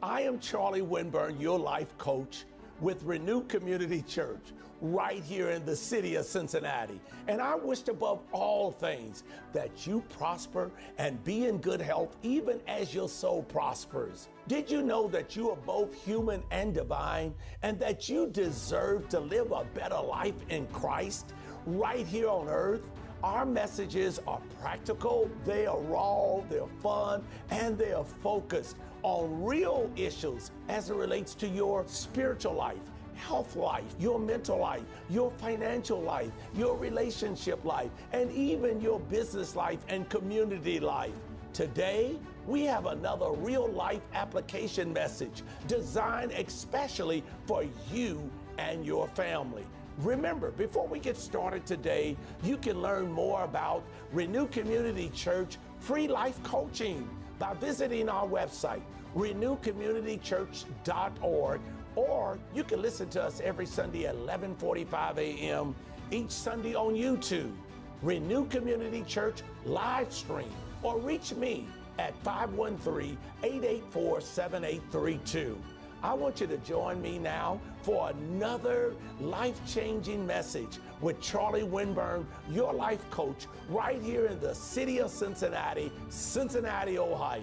I am Charlie Winburn, your life coach with Renew Community Church right here in the city of Cincinnati. And I wish above all things that you prosper and be in good health even as your soul prospers. Did you know that you are both human and divine and that you deserve to live a better life in Christ right here on earth? Our messages are practical, they are raw, they're fun, and they are focused on real issues as it relates to your spiritual life, health life, your mental life, your financial life, your relationship life, and even your business life and community life. Today, we have another real life application message designed especially for you and your family. Remember, before we get started today, you can learn more about Renew Community Church free life coaching by visiting our website, renewcommunitychurch.org, or you can listen to us every Sunday at 11:45 a.m. each Sunday on YouTube, Renew Community Church live stream, or reach me at 513-884-7832. I want you to join me now for another life-changing message with Charlie Winburn, your life coach, right here in the city of Cincinnati, Cincinnati, Ohio.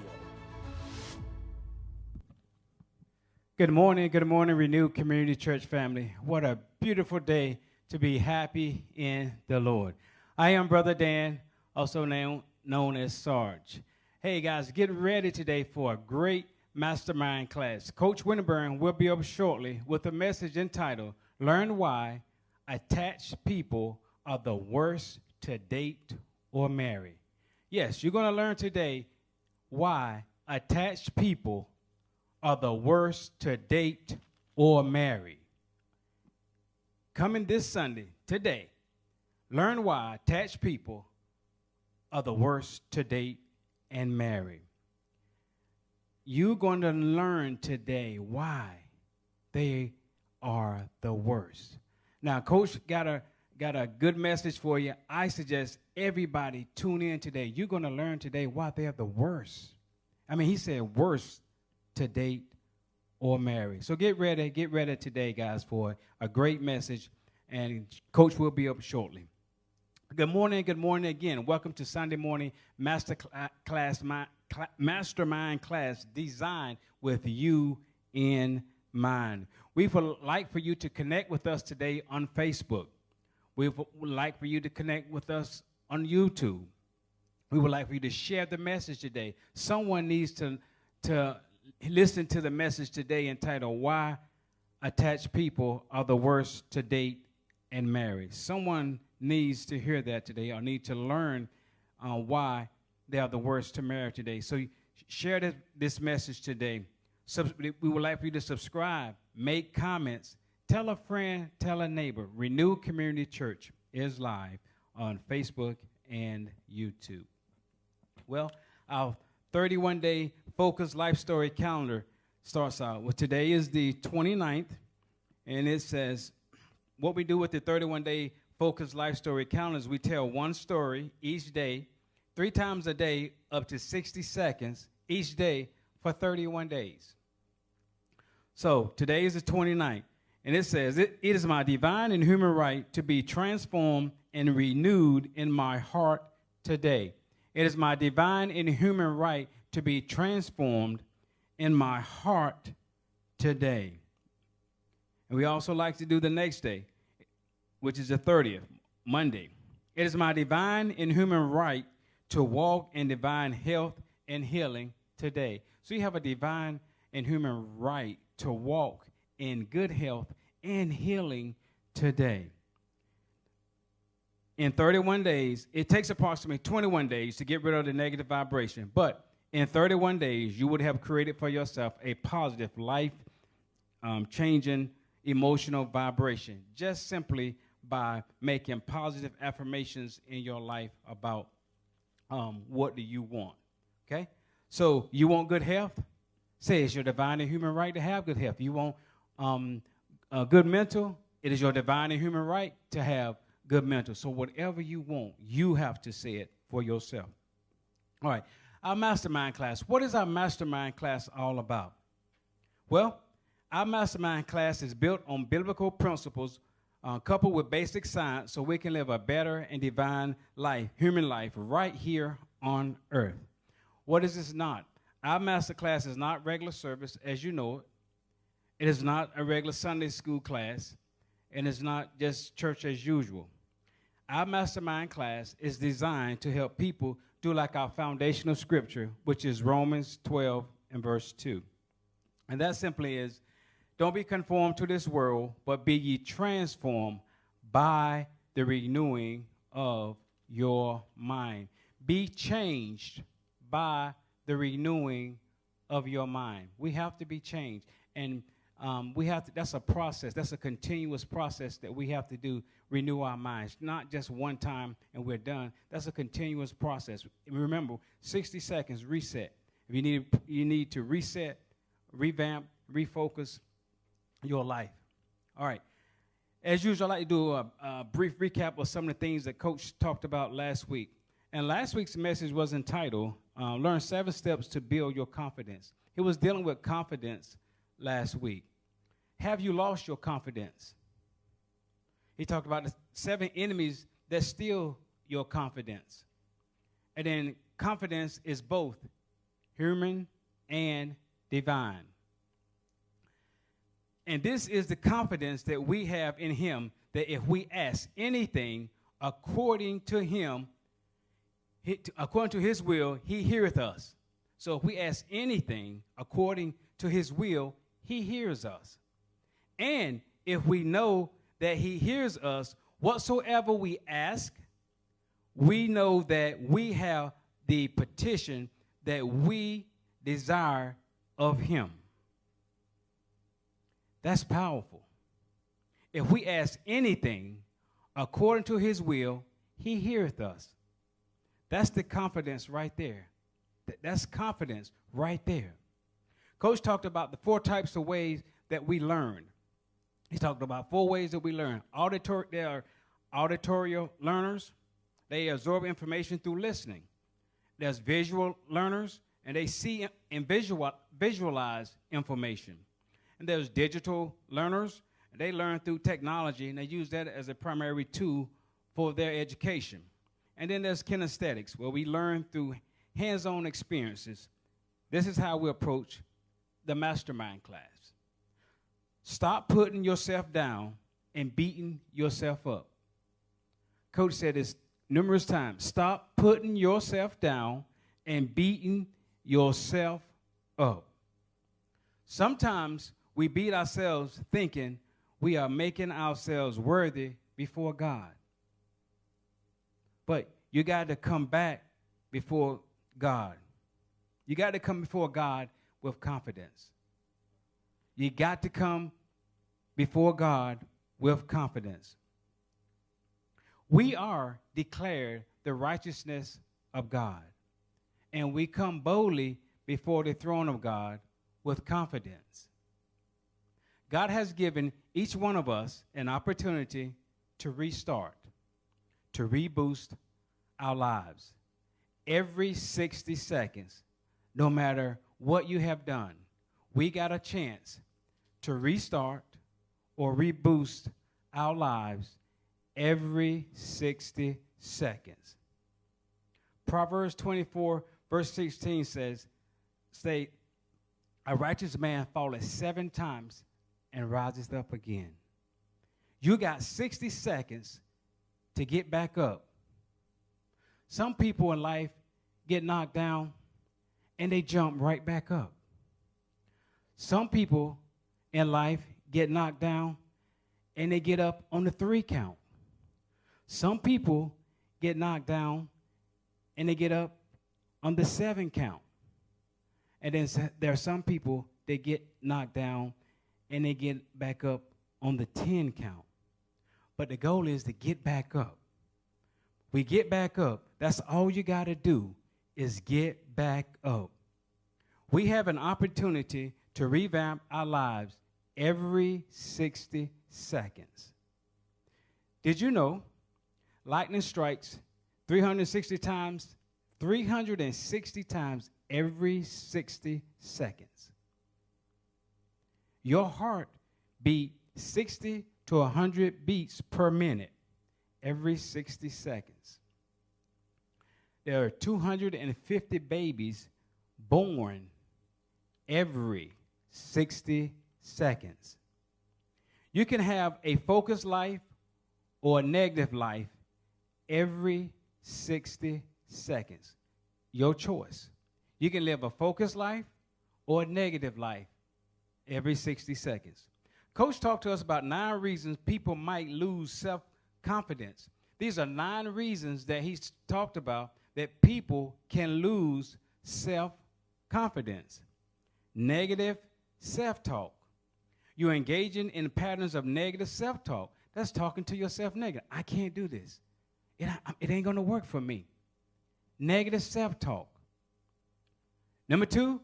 Good morning, Renew Community Church family. What a beautiful day to be happy in the Lord. I am Brother Dan, also known as Sarge. Hey guys, get ready today for a great mastermind class. Coach Winburn will be up shortly with a message entitled, Learn Why Attached People Are the Worst to Date or Marry. Yes, you're going to learn today why attached people are the worst to date or marry. Coming this Sunday, today, learn why attached people are the worst to date and marry. You're going to learn today why they are the worst. Now, Coach got a good message for you. I suggest everybody tune in today. You're going to learn today why they're the worst. I mean, he said worst to date or marry. So get ready today, guys, for a great message. And Coach will be up shortly. Good morning again. Welcome to Sunday morning mastermind class designed with you in mind. We would like for you to connect with us today on Facebook. We would like for you to connect with us on YouTube. We would like for you to share the message today. Someone needs to listen to the message today entitled, Why Attached People Are the Worst to Date and Marry. Someone needs to hear that today or need to learn why they are the worst to marry today. So share this message today. We would like for you to subscribe, make comments, tell a friend, tell a neighbor. Renew Community Church is live on Facebook and YouTube. Well, our 31-day Focus Life Story calendar starts out. Well, today is the 29th, and it says what we do with the 31-day Focus Life Story calendar is we tell one story each day, 3 times a day, up to 60 seconds each day for 31 days. So today is the 29th, and it says, it is my divine and human right to be transformed and renewed in my heart today. It is my divine and human right to be transformed in my heart today. And we also like to do the next day, which is the 30th, Monday. It is my divine and human right to walk in divine health and healing today. So you have a divine and human right to walk in good health and healing today. In 31 days, it takes approximately 21 days to get rid of the negative vibration. But in 31 days, you would have created for yourself a positive life-changing emotional vibration, just simply by making positive affirmations in your life about what do you want, okay? So you want good health? Say it's your divine and human right to have good health. You want good mental? It is your divine and human right to have good mental. So whatever you want, you have to say it for yourself. All right, our mastermind class. What is our mastermind class all about? Well, our mastermind class is built on biblical principles coupled with basic science so we can live a better and divine life, human life, right here on earth. What is this not? Our master class is not regular service, as you know it. It is not a regular Sunday school class, and it's not just church as usual. Our mastermind class is designed to help people do like our foundational scripture, which is Romans 12 and verse 2. And that simply is, don't be conformed to this world, but be ye transformed by the renewing of your mind. Be changed by the renewing of your mind. We have to be changed. And that's a process. That's a continuous process that we have to do, renew our minds. Not just one time and we're done. That's a continuous process. Remember, 60 seconds, reset. If you need to reset, revamp, refocus your life. All right. As usual, I like to do a brief recap of some of the things that Coach talked about last week. And last week's message was entitled, Learn 7 Steps to Build Your Confidence. He was dealing with confidence last week. Have you lost your confidence? He talked about the 7 enemies that steal your confidence. And then confidence is both human and divine. And this is the confidence that we have in him, that if we ask anything according to him, according to his will, he heareth us. So if we ask anything according to his will, he hears us. And if we know that he hears us, whatsoever we ask, we know that we have the petition that we desire of him. That's powerful. If we ask anything according to his will, he heareth us. That's the confidence right there. That's confidence right there. Coach talked about the 4 types of ways that we learn. He talked about 4 ways that we learn. They are auditory learners. They absorb information through listening. There's visual learners, and they see and visualize information. And there's digital learners, and they learn through technology, and they use that as a primary tool for their education. And then there's kinesthetics, where we learn through hands-on experiences. This is how we approach the mastermind class. Stop putting yourself down and beating yourself up. Coach said this numerous times. Stop putting yourself down and beating yourself up. Sometimes we beat ourselves thinking we are making ourselves worthy before God. But you got to come back before God. You got to come before God with confidence. You got to come before God with confidence. We are declared the righteousness of God, and we come boldly before the throne of God with confidence. God has given each one of us an opportunity to restart, to reboost our lives. Every 60 seconds, no matter what you have done, we got a chance to restart or reboost our lives every 60 seconds. Proverbs 24, verse 16 says, a righteous man falleth 7 times and rises up again. You got 60 seconds to get back up. Some people in life get knocked down and they jump right back up. Some people in life get knocked down and they get up on the 3 count. Some people get knocked down and they get up on the 7 count. And then there are some people that get knocked down and they get back up on the 10 count. But the goal is to get back up. We get back up. That's all you got to do is get back up. We have an opportunity to revamp our lives every 60 seconds. Did you know lightning strikes 360 times every 60 seconds? Your heart beat 60 to 100 beats per minute every 60 seconds. There are 250 babies born every 60 seconds. You can have a focused life or a negative life every 60 seconds. Your choice. You can live a focused life or a negative life every 60 seconds. Coach talked to us about 9 reasons people might lose self-confidence. These are 9 reasons that he's talked about that people can lose self-confidence. Negative self-talk. You're engaging in patterns of negative self-talk. That's talking to yourself negative. I can't do this. It ain't going to work for me. Negative self-talk. Number 2,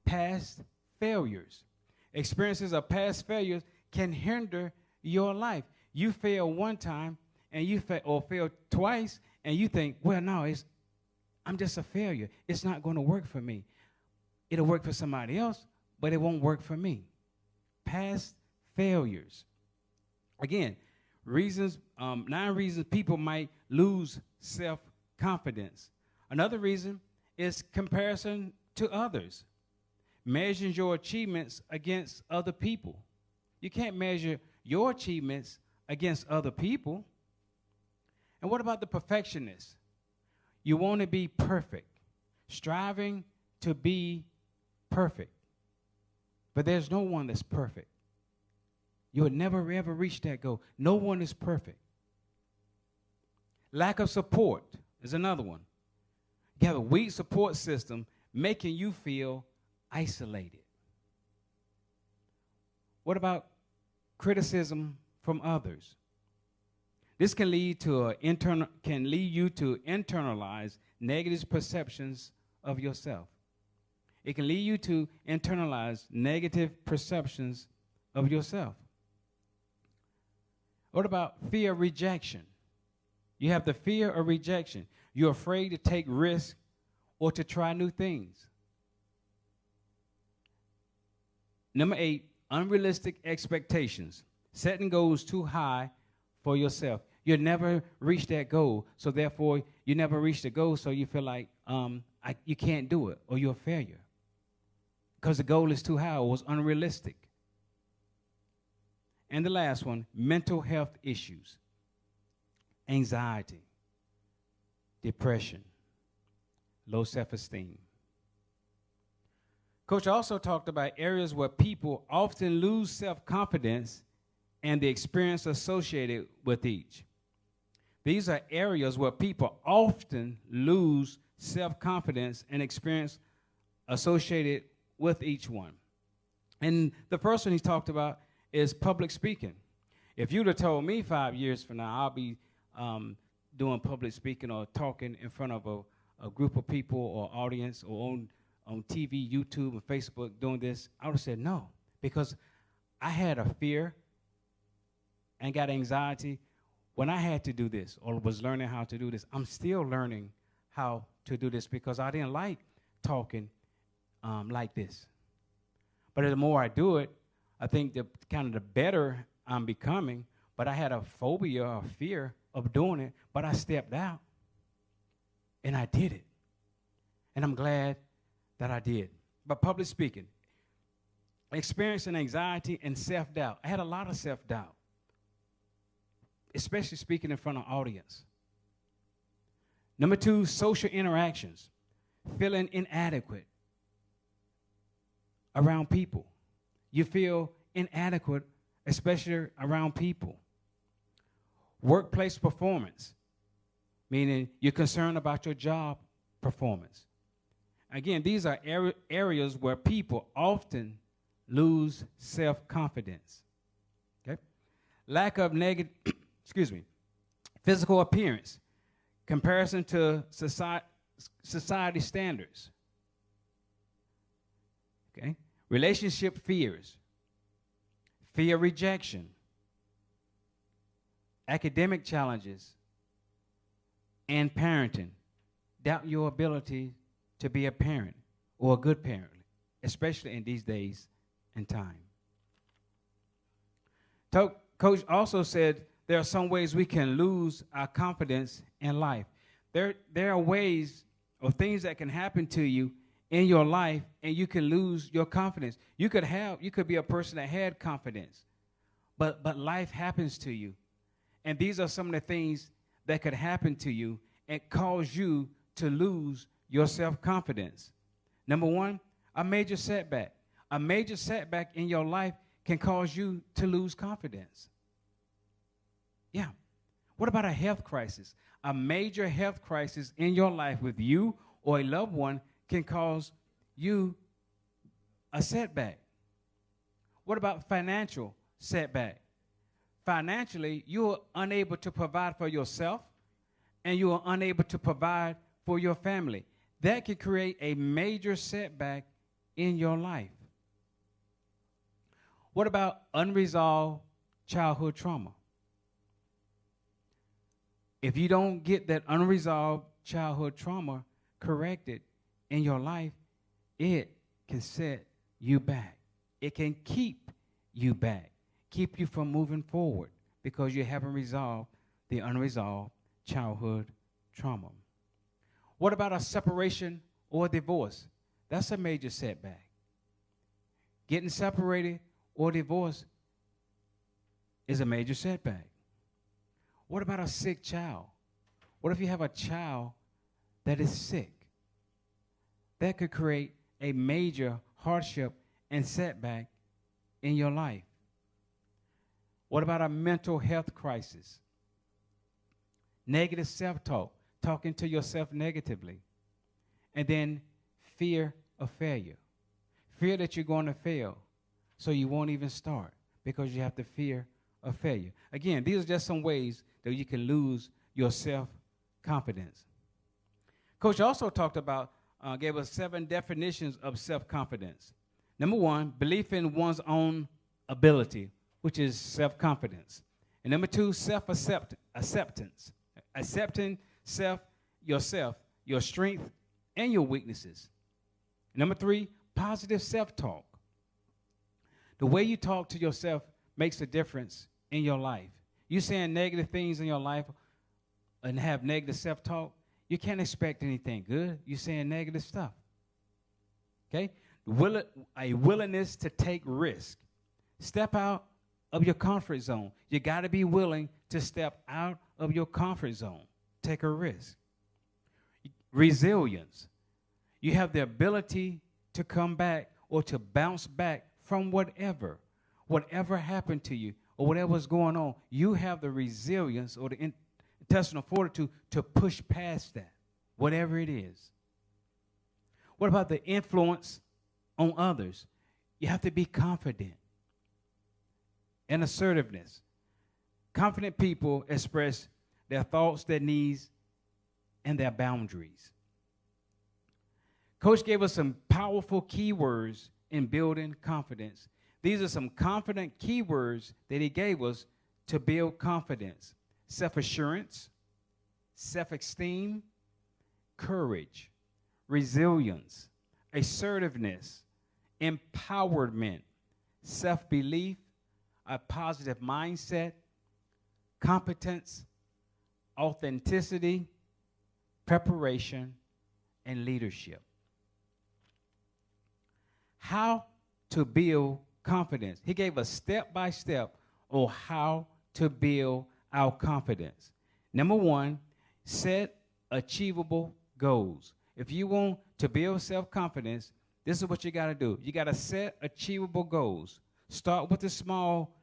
past failures. Experiences of past failures can hinder your life. You fail one time and you fail twice and you think, well, no, I'm just a failure. It's not going to work for me. It'll work for somebody else, but it won't work for me. Past failures. Again, 9 reasons people might lose self-confidence. Another reason is comparison to others. Measure your achievements against other people. You can't measure your achievements against other people. And what about the perfectionist? You want to be perfect, striving to be perfect. But there's no one that's perfect. You would never, ever reach that goal. No one is perfect. Lack of support is another one. You have a weak support system making you feel isolated. What about criticism from others? This can lead you to internalize negative perceptions of yourself. It can lead you to internalize negative perceptions of yourself. What about fear of rejection? You have the fear of rejection. You're afraid to take risks or to try new things. Number 8, unrealistic expectations. Setting goals too high for yourself. You'll never reach that goal, so therefore you never reach the goal, so you feel like you can't do it or you're a failure because the goal is too high or was unrealistic. And the last one, mental health issues, anxiety, depression, low self-esteem. Coach also talked about areas where people often lose self-confidence and the experience associated with each. These are areas where people often lose self-confidence and experience associated with each one. And the first one he talked about is public speaking. If you'd have told me 5 years from now I'll be doing public speaking or talking in front of a group of people or audience or on TV, YouTube, and Facebook doing this, I would have said no, because I had a fear and got anxiety when I had to do this or was learning how to do this. I'm still learning how to do this because I didn't like talking like this. But the more I do it, I think the better I'm becoming. But I had a phobia or fear of doing it, but I stepped out and I did it. And I'm glad that I did. But public speaking, experiencing anxiety and self-doubt. I had a lot of self-doubt, especially speaking in front of an audience. Number 2, social interactions, feeling inadequate around people. You feel inadequate, especially around people. Workplace performance, meaning you're concerned about your job performance. Again, these are areas where people often lose self-confidence. Okay? Lack of physical appearance, comparison to society standards. Okay? Relationship fears, fear of rejection, academic challenges, and parenting. Doubt your ability to be a parent or a good parent, especially in these days and time. Coach also said there are some ways we can lose our confidence in life. There are ways or things that can happen to you in your life, and you can lose your confidence. You could be a person that had confidence, but life happens to you. And these are some of the things that could happen to you and cause you to lose your self-confidence. Number one, a major setback. A major setback in your life can cause you to lose confidence. Yeah. What about a health crisis? A major health crisis in your life with you or a loved one can cause you a setback. What about financial setback? Financially, you are unable to provide for yourself and you are unable to provide for your family. That could create a major setback in your life. What about unresolved childhood trauma? If you don't get that unresolved childhood trauma corrected in your life, it can set you back. It can keep you back, keep you from moving forward because you haven't resolved the unresolved childhood trauma. What about a separation or divorce? That's a major setback. Getting separated or divorced is a major setback. What about a sick child? What if you have a child that is sick? That could create a major hardship and setback in your life. What about a mental health crisis? Negative self-talk, talking to yourself negatively. And then fear of failure. Fear that you're going to fail, so you won't even start because you have the fear of failure. Again, these are just some ways that you can lose your self-confidence. Coach also talked about, gave us 7 definitions of self-confidence. Number 1, belief in one's own ability, which is self-confidence. And number 2, self-acceptance, accepting yourself, your strength, and your weaknesses. Number 3, positive self-talk. The way you talk to yourself makes a difference in your life. You saying negative things in your life and have negative self-talk, you can't expect anything good. You're saying negative stuff. Okay? A willingness to take risk. Step out of your comfort zone. You got to be willing to step out of your comfort zone. Take a risk. Resilience. You have the ability to come back or to bounce back from whatever happened to you or whatever's going on. You have the resilience or the intestinal fortitude to push past that, whatever it is. What about the influence on others? You have to be confident and assertiveness. Confident people express their thoughts, their needs, and their boundaries. Coach gave us some powerful keywords in building confidence. These are some confident keywords that he gave us to build confidence. Self-assurance, self-esteem, courage, resilience, assertiveness, empowerment, self-belief, a positive mindset, competence, authenticity, preparation, and leadership. How to build confidence. He gave us step-by-step on how to build our confidence. Number 1, set achievable goals. If you want to build self-confidence, this is what you got to do. You got to set achievable goals. Start with the small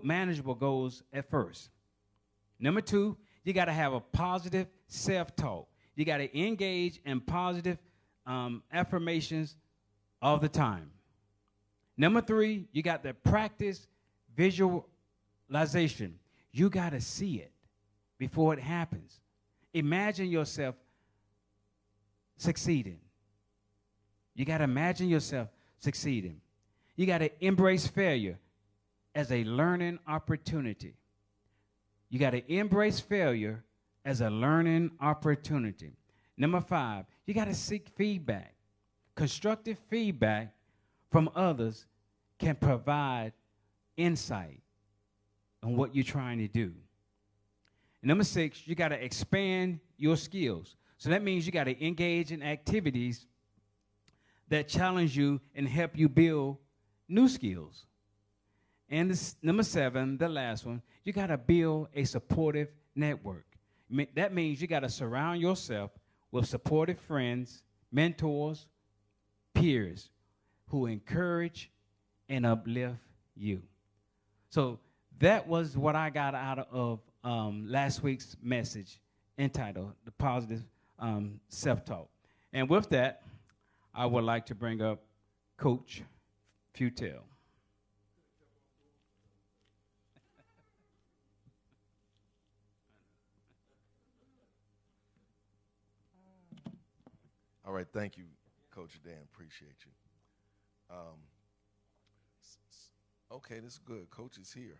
manageable goals at first. Number 2, you got to have a positive self-talk. You got to engage in positive affirmations all the time. Number 3, you got to practice visualization. You got to see it before it happens. Imagine yourself succeeding. You got to imagine yourself succeeding. You got to embrace failure as a learning opportunity. You got to embrace failure as a learning opportunity. Number 5, you got to seek feedback. Constructive feedback from others can provide insight on what you're trying to do. And number 6, you got to expand your skills. So that means you got to engage in activities that challenge you and help you build new skills. And this, number 7, the last one, you got to build a supportive network. That means you got to surround yourself with supportive friends, mentors, peers who encourage and uplift you. So that was what I got out of last week's message entitled The Positive Self-Talk. And with that, I would like to bring up Coach Futel. All right, thank you, Coach Dan. Appreciate you. Okay, this is good. Coach is here.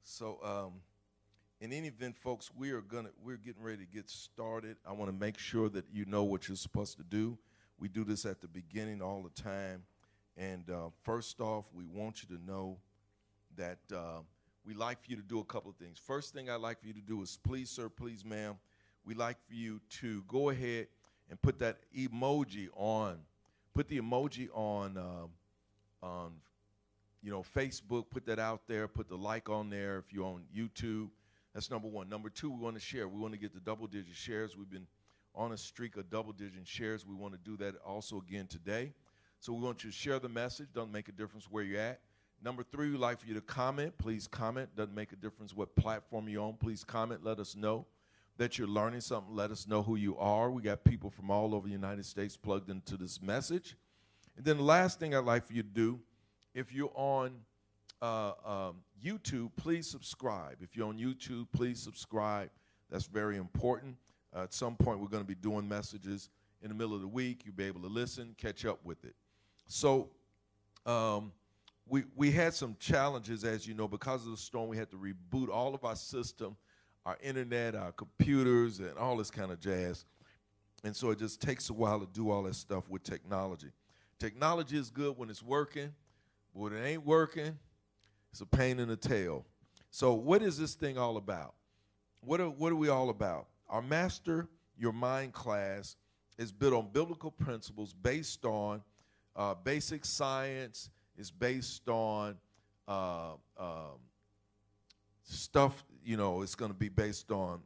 So, in any event, folks, we're getting ready to get started. I want to make sure that you know what you're supposed to do. We do this at the beginning all the time. And first off, we want you to know that we like for you to do a couple of things. First thing I'd like for you to do is, please, sir, please, ma'am, we'd like for you to go ahead and put that emoji on. Put the emoji on Facebook. Put that out there. Put the like on there if you're on YouTube. That's number 1. Number 2, we want to share. We want to get the double-digit shares. We've been on a streak of double-digit shares. We want to do that also again today. So we want you to share the message. Doesn't make a difference where you're at. Number 3, we'd like for you to comment. Please comment. Doesn't make a difference what platform you're on. Please comment. Let us know that you're learning something. Let us know who you are. We got people from all over the United States plugged into this message. And then the last thing I'd like for you to do, if you're on YouTube, please subscribe. If you're on YouTube, please subscribe. That's very important. At some point, we're going to be doing messages in the middle of the week. You'll be able to listen, catch up with it. So we had some challenges, as you know, because of the storm. We had to reboot all of our system, our internet, our computers, and all this kind of jazz. And so it just takes a while to do all that stuff with technology. Technology is good when it's working, but when it ain't working, it's a pain in the tail. So what is this thing all about? What are we all about? Our Master Your Mind class is built on biblical principles based on basic science. It's based on stuff, it's going to be based on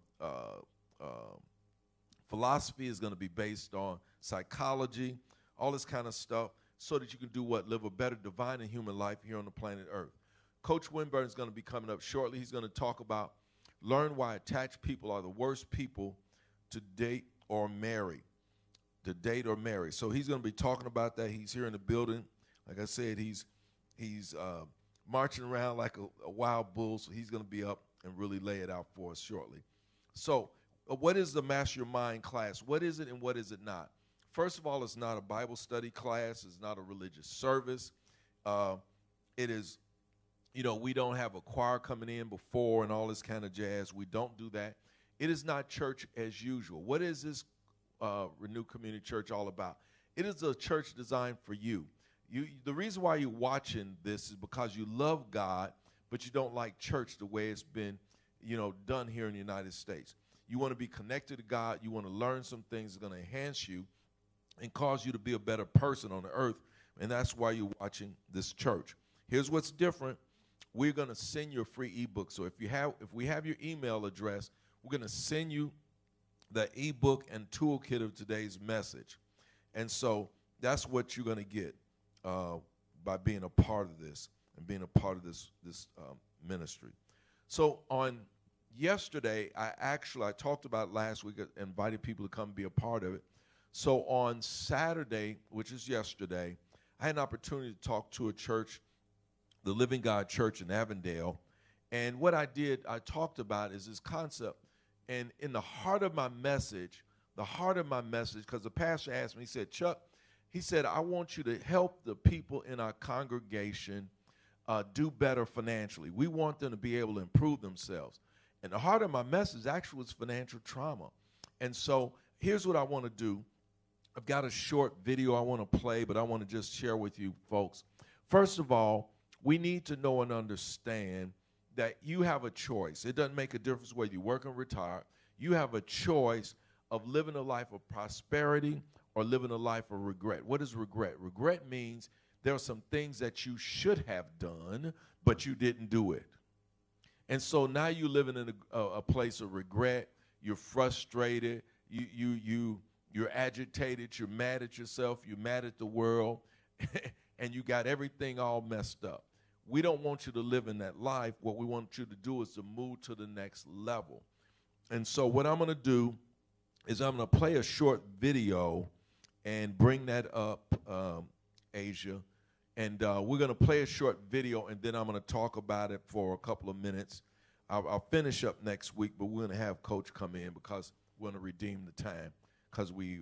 philosophy. Is going to be based on psychology, all this kind of stuff, so that you can do what? Live a better divine and human life here on the planet Earth. Coach Winburn is going to be coming up shortly. He's going to talk about learn why attached people are the worst people to date or marry. So he's going to be talking about that. He's here in the building. Like I said, he's marching around like a wild bull, so he's going to be up and really lay it out for us shortly. So what is the Master Your Mind class? What is it and what is it not? First of all, it's not a Bible study class. It's not a religious service. It is, we don't have a choir coming in before and all this kind of jazz. We don't do that. It is not church as usual. What is this Renew Community Church all about? It is a church designed for you. The reason why you're watching this is because you love God, but you don't like church the way it's been, done here in the United States. You want to be connected to God. You want to learn some things that are going to enhance you and cause you to be a better person on the earth, and that's why you're watching this church. Here's what's different. We're going to send you a free ebook. So if we have your email address, we're going to send you the ebook and toolkit of today's message. And so that's what you're going to get by being a part of this and being a part of this ministry. So on yesterday, I talked about last week, invited people to come be a part of it. So on Saturday, which is yesterday, I had an opportunity to talk to a church, the Living God Church in Avondale. And what I talked about is this concept. And in the heart of my message, because the pastor asked me, he said, Chuck, I want you to help the people in our congregation do better financially. We want them to be able to improve themselves. And the heart of my message actually was financial trauma. And so here's what I want to do. I've got a short video I want to play, but I want to just share with you folks. First of all, we need to know and understand that you have a choice. It doesn't make a difference whether you work or retire. You have a choice of living a life of prosperity or living a life of regret. What is regret? Regret means there are some things that you should have done, but you didn't do it. And so now you're living in a place of regret. You're frustrated. You're agitated. You're mad at yourself. You're mad at the world. And you got everything all messed up. We don't want you to live in that life. What we want you to do is to move to the next level. And so what I'm going to do is I'm going to play a short video and bring that up, Asia. And we're going to play a short video, and then I'm going to talk about it for a couple of minutes. I'll finish up next week, but we're going to have Coach come in because we're going to redeem the time because we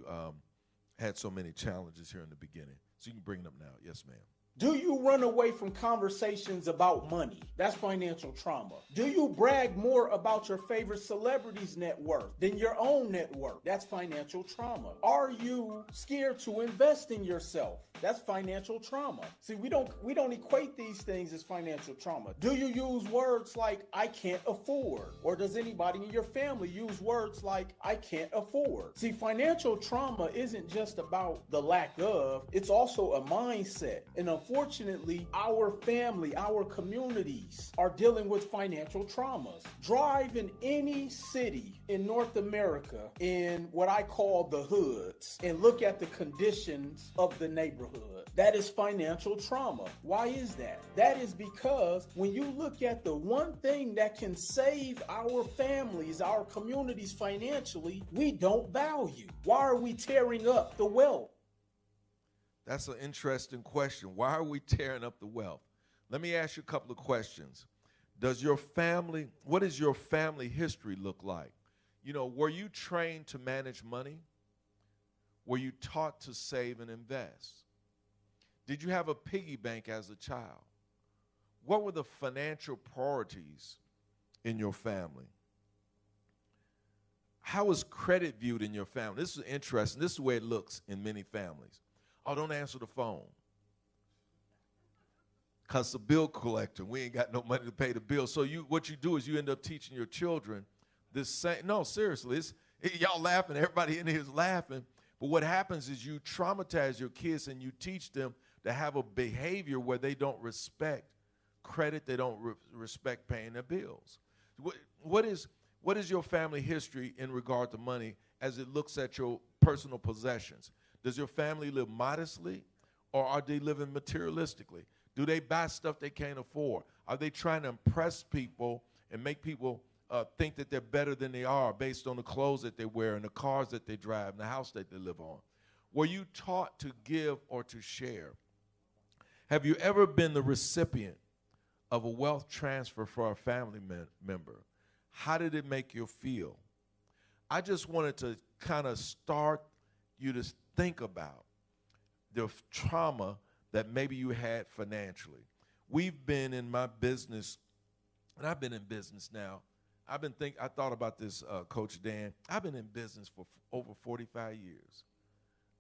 had so many challenges here in the beginning. So you can bring it up now. Yes, ma'am. Do you run away from conversations about money? That's financial trauma. Do you brag more about your favorite celebrity's net worth than your own net worth? That's financial trauma. Are you scared to invest in yourself? That's financial trauma. See, we don't equate these things as financial trauma. Do you use words like I can't afford? Or does anybody in your family use words like I can't afford? See, financial trauma isn't just about the lack of, it's also a mindset. And unfortunately, our family, our communities are dealing with financial traumas. Drive in any city in North America in what I call the hoods and look at the conditions of the neighborhood. That is financial trauma. Why is that? That is because when you look at the one thing that can save our families, our communities financially, we don't value. Why are we tearing up the wealth? That's an interesting question. Why are we tearing up the wealth? Let me ask you a couple of questions. What does your family history look like? You know, were you trained to manage money? Were you taught to save and invest? Did you have a piggy bank as a child? What were the financial priorities in your family? How is credit viewed in your family? This is interesting. This is the way it looks in many families. Oh, don't answer the phone. Because the bill collector, we ain't got no money to pay the bill. So what you do is you end up teaching your children this same, no, seriously, y'all laughing, everybody in here is laughing. But what happens is you traumatize your kids and you teach them to have a behavior where they don't respect credit, they don't respect paying their bills. What is your family history in regard to money as it looks at your personal possessions? Does your family live modestly or are they living materialistically? Do they buy stuff they can't afford? Are they trying to impress people and make people think that they're better than they are based on the clothes that they wear and the cars that they drive and the house that they live on? Were you taught to give or to share? Have you ever been the recipient of a wealth transfer for a family member? How did it make you feel? I just wanted to kind of start you to think about the trauma that maybe you had financially. We've been in my business, and I've been in business now. I thought about this, Coach Dan. I've been in business for over 45 years.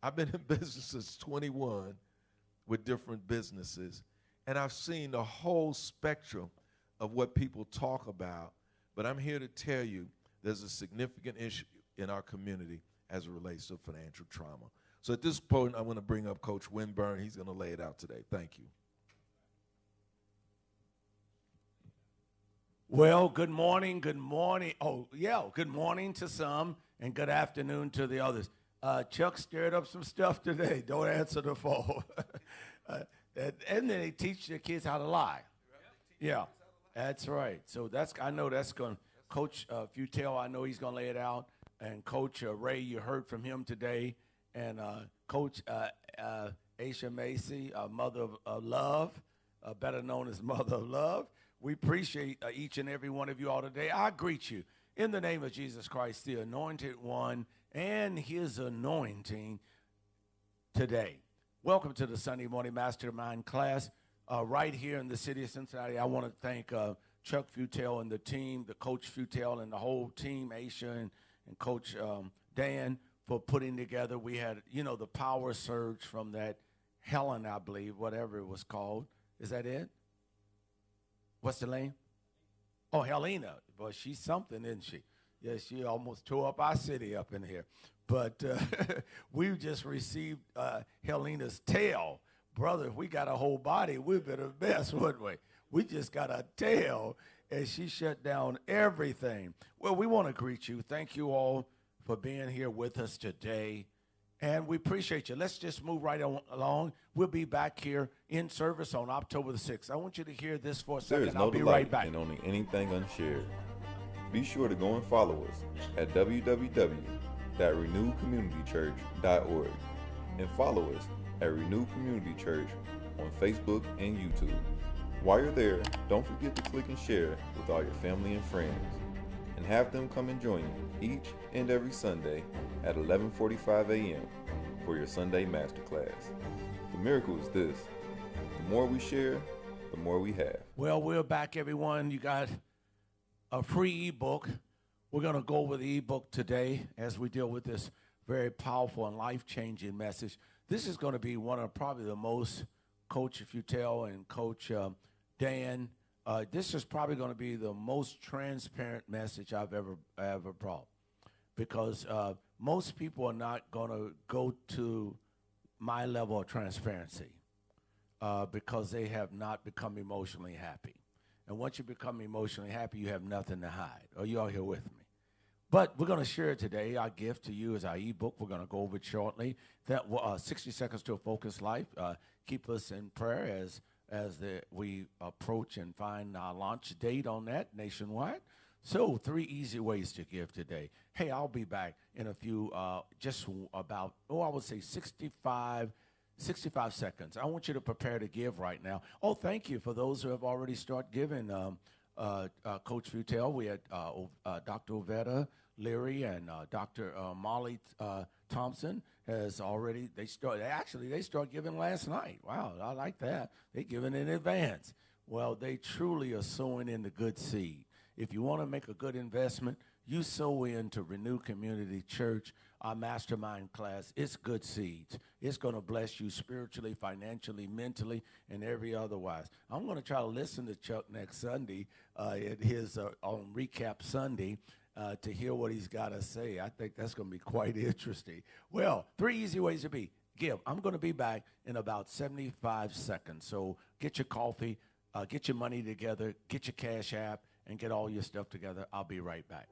I've been in business since 21 with different businesses, and I've seen the whole spectrum of what people talk about, but I'm here to tell you there's a significant issue in our community as it relates to financial trauma. So at this point, I'm going to bring up Coach Winburn. He's going to lay it out today. Thank you. Well, good morning. Oh, yeah, good morning to some and good afternoon to the others. Chuck stirred up some stuff today. Don't answer the phone. And then they teach their kids how to lie. Yeah, that's right. So I know that's going to, Coach Futel, I know he's going to lay it out. And Coach Ray, you heard from him today. And Coach Aisha Macy, Mother of Love, better known as Mother of Love. We appreciate each and every one of you all today. I greet you in the name of Jesus Christ, the Anointed One, and his anointing today. Welcome to the Sunday Morning Mastermind class right here in the city of Cincinnati. I want to thank Chuck Futel and the team, the Coach Futel and the whole team, Aisha and Coach Dan, for putting together. We had, the power surge from that Helen, I believe, whatever it was called. Is that it? What's the name? Oh, Helena. Well, she's something, isn't she? Yeah, she almost tore up our city up in here. But we've just received Helena's tail. Brother, if we got a whole body, we'd be the best, wouldn't we? We just got a tail, and she shut down everything. Well, we want to greet you. Thank you all for being here with us today. And we appreciate you. Let's just move right along. We'll be back here in service on October the 6th. I want you to hear this for a There second. is no I'll be delight right back. in owning anything unshared. Be sure to go and follow us at www.renewcommunitychurch.org and follow us at Renew Community Church on Facebook and YouTube. While you're there, don't forget to click and share with all your family and friends, and have them come and join you each and every Sunday at 11:45 a.m. for your Sunday Masterclass. The miracle is this: the more we share, the more we have. Well, we're back, everyone. You got a free ebook. We're going to go over the ebook today as we deal with this very powerful and life-changing message. This is going to be one of probably the most, Coach Futel and Coach Dan, this is probably going to be the most transparent message I've ever brought, because most people are not going to go to my level of transparency because they have not become emotionally happy. And once you become emotionally happy, you have nothing to hide. Are you all here with me? But we're going to share today. Our gift to you is our ebook. We're going to go over it shortly. That 60 Seconds to a Focused Life. Keep us in prayer as we approach and find our launch date on that nationwide. So 3 easy ways to give today. Hey, I'll be back in a few, just about, I would say 65 seconds. I want you to prepare to give right now. Oh, thank you for those who have already started giving. Coach Futel, we had Dr. Ovetta Leary and Dr. Molly Thompson has already, they started giving last night. Wow, I like that. They're giving in advance. Well, they truly are sowing in the good seed. If you want to make a good investment, you sow into Renew Community Church, our mastermind class. It's good seeds. It's going to bless you spiritually, financially, mentally, and every otherwise. I'm going to try to listen to Chuck next Sunday at his on Recap Sunday to hear what he's got to say. I think that's going to be quite interesting. Well, 3 easy ways to give. I'm going to be back in about 75 seconds. So get your coffee, get your money together, get your Cash App, and get all your stuff together. I'll be right back.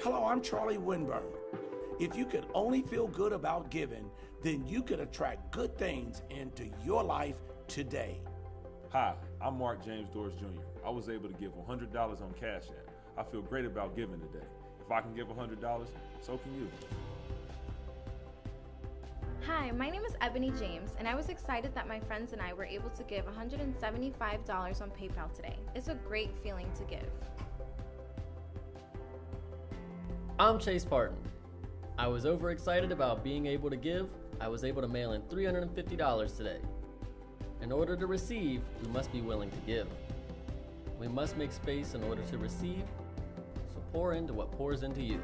Hello, I'm Charlie Winburn. If you could only feel good about giving, then you could attract good things into your life today. Hi, I'm Mark James Doris Jr. I was able to give $100 on Cash App. I feel great about giving today. If I can give $100, so can you. Hi, my name is Ebony James, and I was excited that my friends and I were able to give $175 on PayPal today. It's a great feeling to give. I'm Chase Parton. I was overexcited about being able to give. I was able to mail in $350 today. In order to receive, we must be willing to give. We must make space in order to receive, so pour into what pours into you.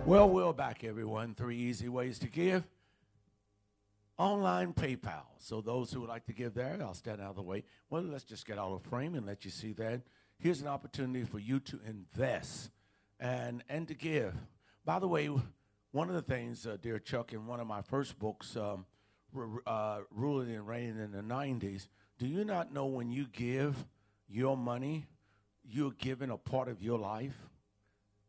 Well, we're back, everyone. 3 easy ways to give. Online PayPal. So those who would like to give there, I'll stand out of the way. Well, let's just get out of frame and let you see that. Here's an opportunity for you to invest and to give. By the way, one of the things, dear Chuck, in one of my first books, Ruling and Reigning in the 90s, do you not know when you give your money, you're giving a part of your life,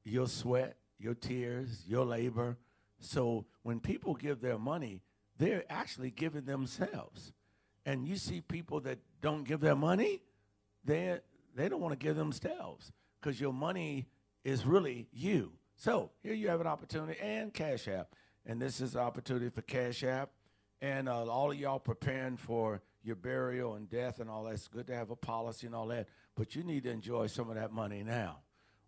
your sweat, your tears, your labor? So when people give their money, they're actually giving themselves. And you see people that don't give their money, they don't want to give themselves because your money is really you. So here you have an opportunity, and Cash App. And this is an opportunity for Cash App. And all of y'all preparing for your burial and death and all that. It's good to have a policy and all that, but you need to enjoy some of that money now.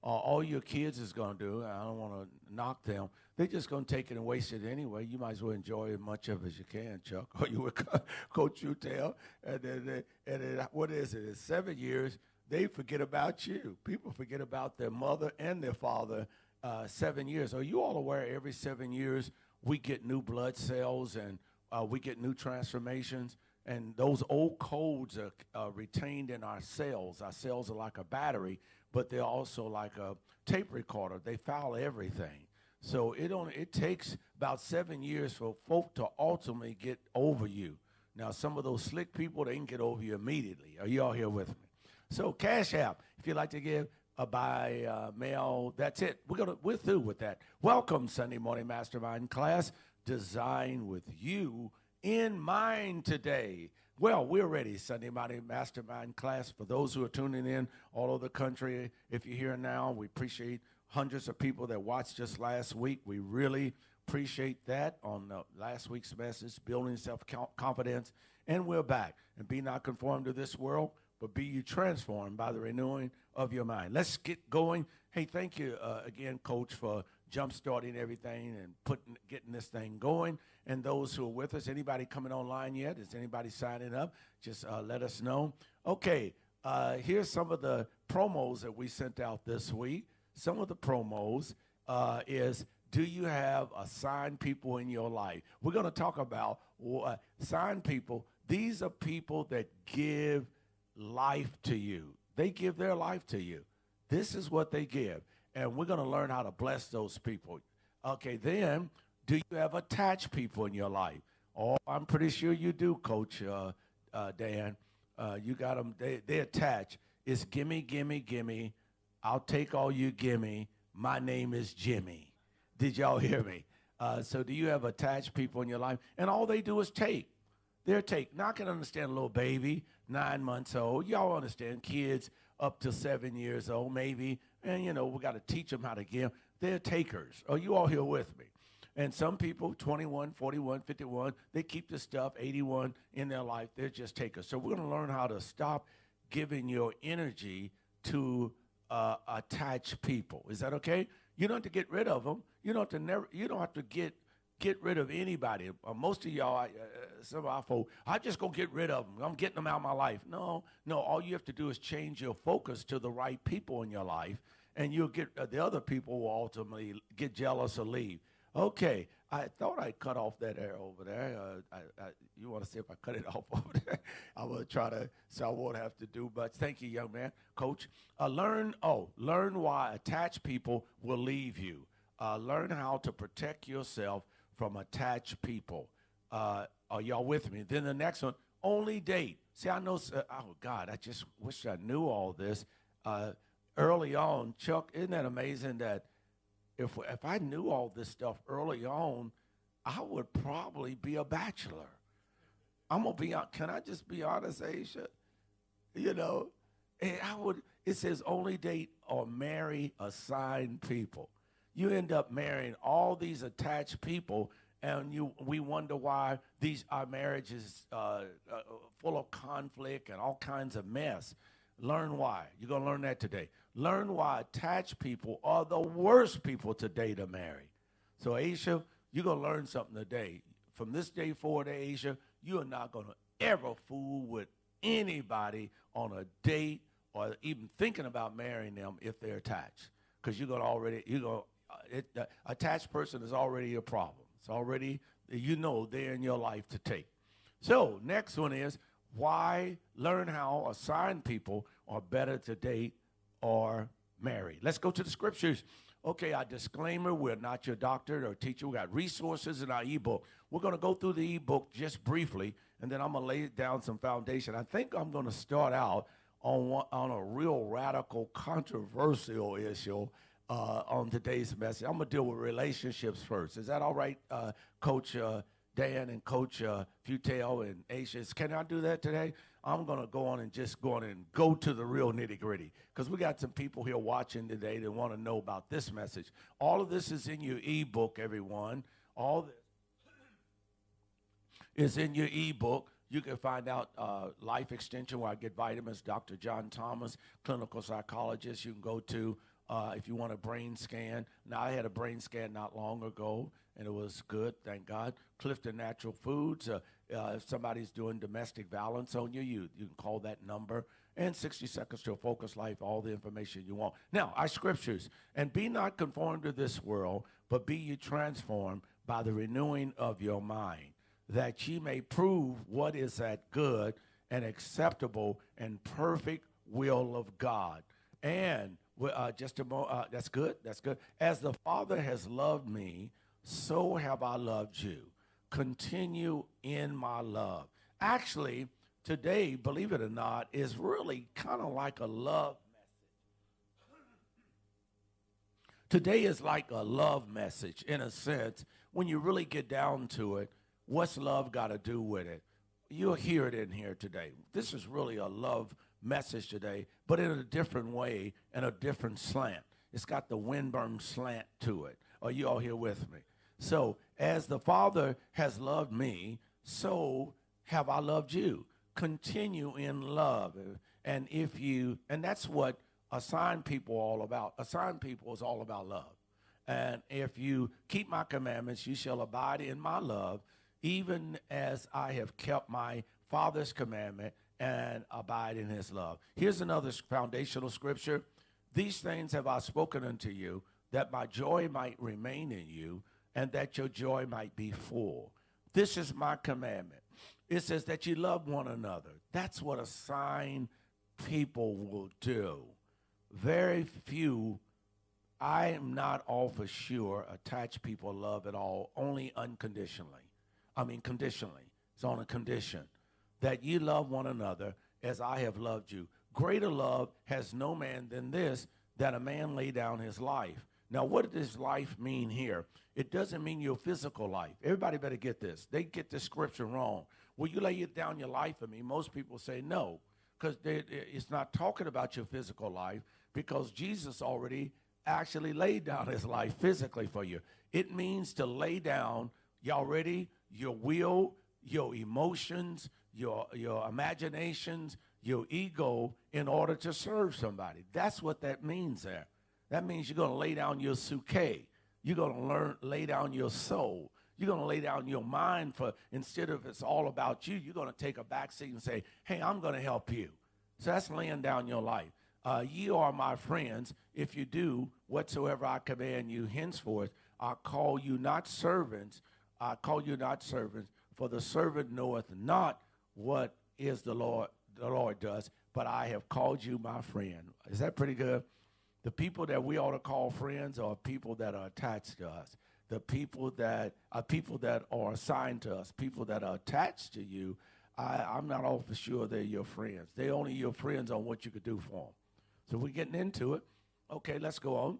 All your kids is going to do, I don't want to knock them, they're just going to take it and waste it anyway. You might as well enjoy as much of it as you can, Chuck, or you would Coach Futel. And then what is it? It's 7 years. they forget about you. People forget about their mother and their father 7 years. Are you all aware every 7 years we get new blood cells and we get new transformations? And those old codes are retained in our cells. Our cells are like a battery, but they're also like a tape recorder. They file everything. So it takes about 7 years for folk to ultimately get over you. Now, some of those slick people, they can get over you immediately. Are you all here with me? So Cash App, if you'd like to give by mail, that's it. We're through with that. Welcome, Sunday Morning Mastermind class, designed with you in mind today. Well, we're ready, Sunday Morning Mastermind class. For those who are tuning in all over the country, if you're here now, we appreciate hundreds of people that watched us last week. We really appreciate that on last week's message, building self-confidence. And we're back. And be not conformed to this world, but be you transformed by the renewing of your mind. Let's get going. Hey, thank you again, Coach, for jump-starting everything and getting this thing going. And those who are with us, anybody coming online yet? Is anybody signing up? Just let us know. Okay, here's some of the promos that we sent out this week. Some of the promos is, do you have assigned people in your life? We're going to talk about assigned people. These are people that give life to you. They give their life to you. This is what they give. And we're going to learn how to bless those people. Okay, then, do you have attached people in your life? Oh, I'm pretty sure you do, Coach Dan. You got them. They attach. It's gimme, gimme, gimme. I'll take all you gimme. My name is Jimmy. Did y'all hear me? So do you have attached people in your life? And all they do is take. They're take. Now I can understand a little baby, 9 months old. Y'all understand kids up to 7 years old maybe. And, you know, we got to teach them how to give. They're takers. Are you all here with me? And some people, 21, 41, 51, they keep the stuff, 81 in their life. They're just takers. So we're going to learn how to stop giving your energy to attach people. Is that okay? You don't have to get rid of them. You don't have to get rid of anybody. Most of y'all, some of our folk, I just go get rid of them. I'm getting them out of my life. No. All you have to do is change your focus to the right people in your life, and you'll get the other people will ultimately get jealous or leave. Okay, I thought I cut off that hair over there. You want to see if I cut it off over there? I will try to, so I won't have to do much. Thank you, young man. Coach, learn why attached people will leave you. Learn how to protect yourself from attached people. Are y'all with me? Then the next one, only date. See, I know, oh God, I just wish I knew all this. Early on, Chuck, isn't that amazing that if I knew all this stuff early on, I would probably be a bachelor. I'm going to be, can I just be honest, Aisha? You know, it says only date or marry assigned people. You end up marrying all these attached people, and we wonder why our marriage is full of conflict and all kinds of mess. Learn why. You're going to learn that today. Learn why attached people are the worst people today to marry. So, Aisha, you're going to learn something today. From this day forward, Aisha, you are not going to ever fool with anybody on a date or even thinking about marrying them if they're attached. Because attached person is already a problem. It's already, they're in your life to take. So, next one is, why learn how assigned people are better to date or marry. Let's go to the scriptures. Okay, our disclaimer, we're not your doctor or teacher. We got resources in our ebook. We're going to go through the ebook just briefly, and then I'm going to lay down some foundation. I think I'm going to start out on a real radical, controversial issue on today's message. I'm going to deal with relationships first. Is that all right, Coach Dan and Coach Futel and Aisha? Can I do that today? I'm going to go to the real nitty-gritty, because we got some people here watching today that want to know about this message. All of this is in your ebook, everyone. All this is in your ebook. You can find out Life Extension, where I get vitamins, Dr. John Thomas, clinical psychologist. You can go to if you want a brain scan. Now, I had a brain scan not long ago, and it was good, thank God. Clifton Natural Foods, if somebody's doing domestic violence on you, you can call that number. And 60 Seconds to a Focused Life, all the information you want. Now, our scriptures, and be not conformed to this world, but be ye transformed by the renewing of your mind, that ye may prove what is that good and acceptable and perfect will of God. And that's good. As the Father has loved me, so have I loved you. Continue in my love. Actually, today, believe it or not, is really kind of like a love message. Today is like a love message in a sense. When you really get down to it, what's love got to do with it? You'll hear it in here today. This is really a love message today, but in a different way and a different slant. It's got the Winburn slant to it. Are you all here with me? So, as the Father has loved me, so have I loved you. Continue in love. And that's what assigned people are all about. Assigned people is all about love. And if you keep my commandments, you shall abide in my love, even as I have kept my Father's commandment and abide in his love. Here's another foundational scripture. These things have I spoken unto you, that my joy might remain in you, and that your joy might be full. This is my commandment. It says that you love one another. That's what assigned people will do. Very few, I am not all for sure, attached people love at all, only unconditionally. I mean conditionally. It's on a condition that you love one another as I have loved you. Greater love has no man than this, that a man lay down his life. Now, what does life mean here? It doesn't mean your physical life. Everybody better get this. They get this scripture wrong. Will you lay down your life for me? Most people say no, because it's not talking about your physical life, because Jesus already actually laid down his life physically for you. It means to lay down, y'all ready, your will, your emotions, your imaginations, your ego in order to serve somebody. That's what that means there. That means you're going to lay down your suke. You're going to lay down your soul. You're going to lay down your mind for, instead of it's all about you, you're going to take a back seat and say, hey, I'm going to help you. So that's laying down your life. Ye are my friends if you do whatsoever I command you henceforth. I call you not servants. I call you not servants, for the servant knoweth not what is the Lord does, but I have called you my friend. Is that pretty good? The people that we ought to call friends are people that are attached to us. The people that are assigned to us, people that are attached to you, I'm not all for sure they're your friends. They're only your friends on what you could do for them. So we're getting into it. Okay, let's go on.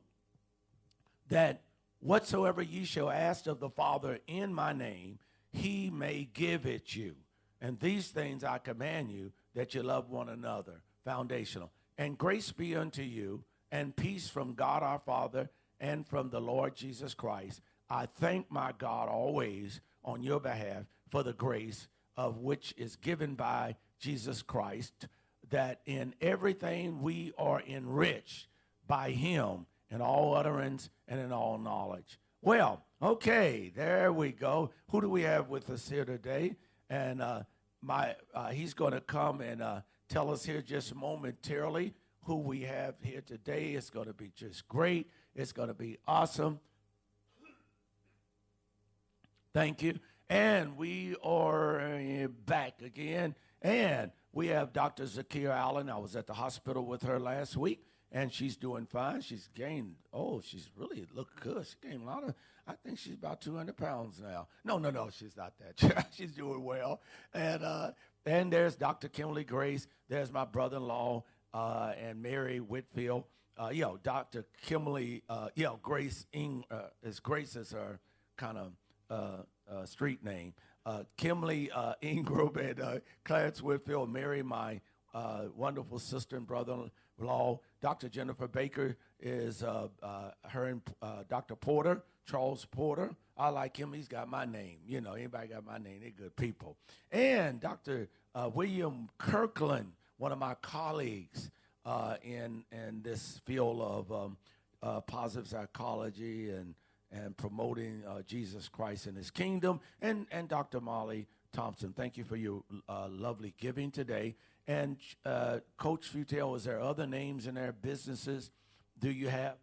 That whatsoever ye shall ask of the Father in my name, he may give it you. And these things I command you, that you love one another. Foundational. And grace be unto you, and peace from God our Father and from the Lord Jesus Christ. I thank my God always on your behalf for the grace of which is given by Jesus Christ, that in everything we are enriched by him in all utterance and in all knowledge. Well, okay, there we go. Who do we have with us here today? And he's going to come and tell us here just momentarily who we have here today. It's going to be just great. It's going to be awesome. Thank you. And we are back again. And we have Dr. Zakia Allen. I was at the hospital with her last week, and she's doing fine. She's gained, she's really looked good. She gained a lot of, I think she's about 200 pounds now. No, she's not that. She's doing well. And there's Dr. Kimberly Grace. There's my brother-in-law, and Mary Whitfield. Dr. Kimberly, Grace, Grace is her kind of street name. Kimberly Ingram and Clarence Whitfield. Mary, my wonderful sister and brother-in-law. Dr. Jennifer Baker is her and Dr. Porter, Charles Porter. I like him. He's got my name. Anybody got my name, they're good people. And Dr. William Kirkland, one of my colleagues in this field of positive psychology and promoting Jesus Christ and his kingdom. And Dr. Molly Thompson, thank you for your lovely giving today. And Coach Futel, is there other names in their businesses? Do you have?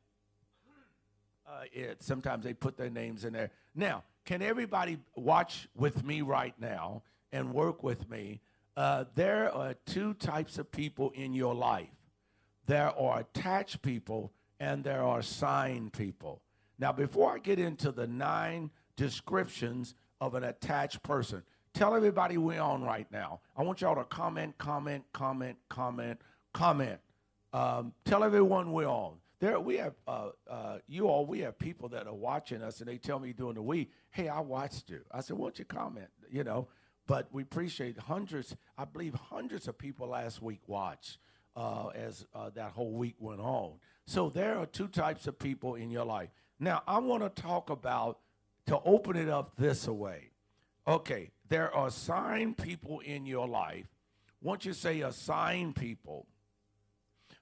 Sometimes they put their names in there. Now, can everybody watch with me right now and work with me? There are two types of people in your life. There are attached people and there are assigned people. Now, before I get into the 9 descriptions of an attached person, tell everybody we're on right now. I want y'all to comment. Tell everyone we're on. We have we have people that are watching us, and they tell me during the week, hey, I watched you. I said, won't you comment? But we appreciate hundreds of people last week watched as that whole week went on. So there are two types of people in your life. Now, I want to talk about, to open it up this way. Okay, there are assigned people in your life. Once you say assigned people,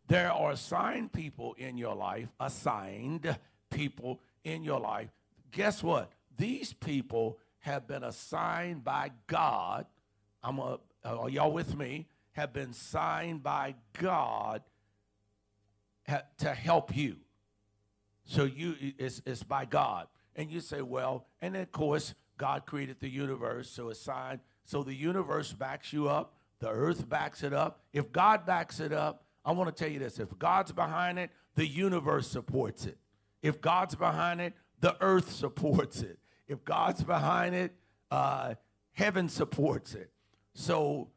there are assigned people in your life, assigned people in your life. Guess what? These people have been assigned by God. Are y'all with me? Have been assigned by God to help you. So it's by God. And you say, well, and of course, God created the universe, so it's signed. So the universe backs you up. The earth backs it up. If God backs it up, I want to tell you this. If God's behind it, the universe supports it. If God's behind it, the earth supports it. If God's behind it, heaven supports it. So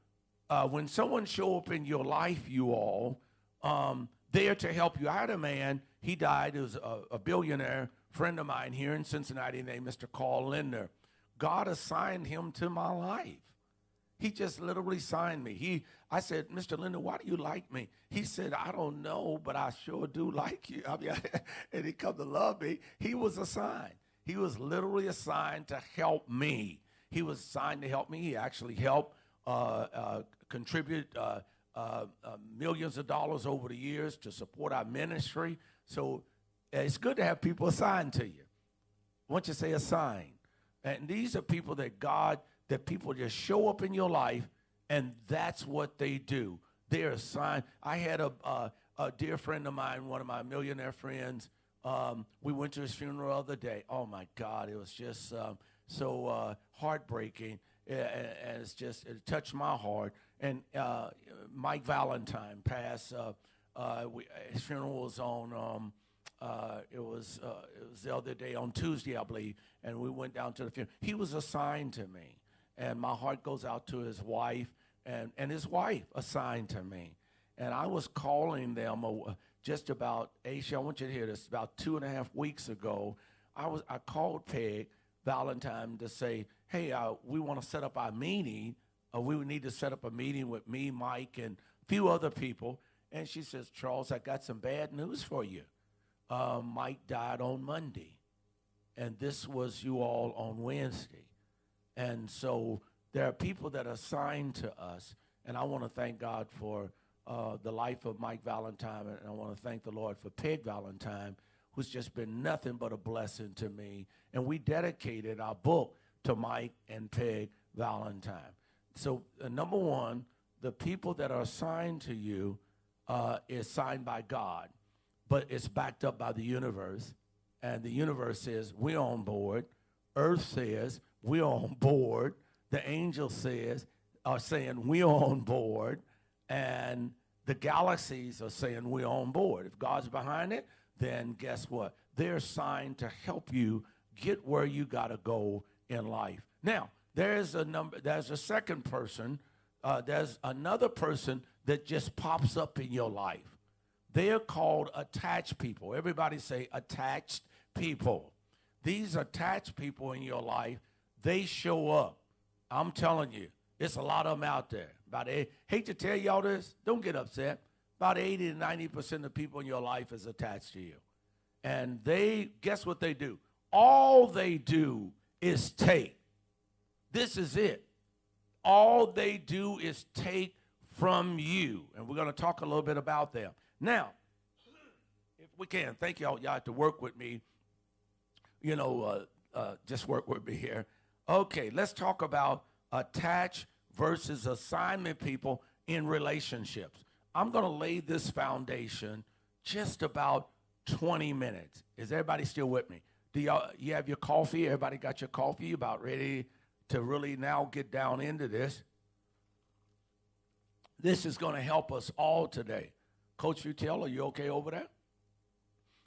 when someone show up in your life, you all, there to help you. I had a man, he died, he was a billionaire friend of mine here in Cincinnati named Mr. Carl Lindner. God assigned him to my life. He just literally signed me. I said, Mr. Lindner, why do you like me? He said, I don't know, but I sure do like you. I mean, and he come to love me. He was assigned. He was literally assigned to help me. He was assigned to help me. He actually helped contribute millions of dollars over the years to support our ministry. So it's good to have people assigned to you. Once you say assigned. And these are people that people just show up in your life, and that's what they do. They're assigned. I had a dear friend of mine, one of my millionaire friends. We went to his funeral the other day. Oh, my God, it was just so heartbreaking. And it touched my heart. And Mike Valentine passed. His funeral was on, it was the other day, on Tuesday, I believe, and we went down to the funeral. He was assigned to me. And my heart goes out to his wife, and his wife assigned to me. And I was calling them just about, Aisha, I want you to hear this, about 2.5 weeks ago. I called Peg Valentine to say, hey, we want to set up our meeting. We would need to set up a meeting with me, Mike, and a few other people. And she says, Charles, I got some bad news for you. Mike died on Monday, and this was you all on Wednesday. And so there are people that are assigned to us, and I want to thank God for the life of Mike Valentine, and I want to thank the Lord for Peg Valentine, who's just been nothing but a blessing to me. And we dedicated our book to Mike and Peg Valentine. So number one, the people that are assigned to you is signed by God, but it's backed up by the universe. And the universe says, we're on board. Earth says, we're on board. The angels are saying, we're on board. And the galaxies are saying, we're on board. If God's behind it, then guess what? They're assigned to help you get where you got to go in life. Now, there's a second person. There's another person that just pops up in your life. They're called attached people. Everybody say attached people. These attached people in your life, they show up. I'm telling you, it's a lot of them out there. Hate to tell y'all this, don't get upset. About 80 to 90% of the people in your life is attached to you. And guess what they do? All they do is take. This is it. All they do is take from you. And we're going to talk a little bit about them. Now, if We can. Thank y'all. Y'all have to work with me. You know, just work with me here. Okay, let's talk about attached versus assignment people in relationships. I'm going to lay this foundation just about 20 minutes. Is everybody still with me? Do you have your coffee? Everybody got your coffee? You about ready to really now get down into this? This is going to help us all today. Coach Futel, are you okay over there?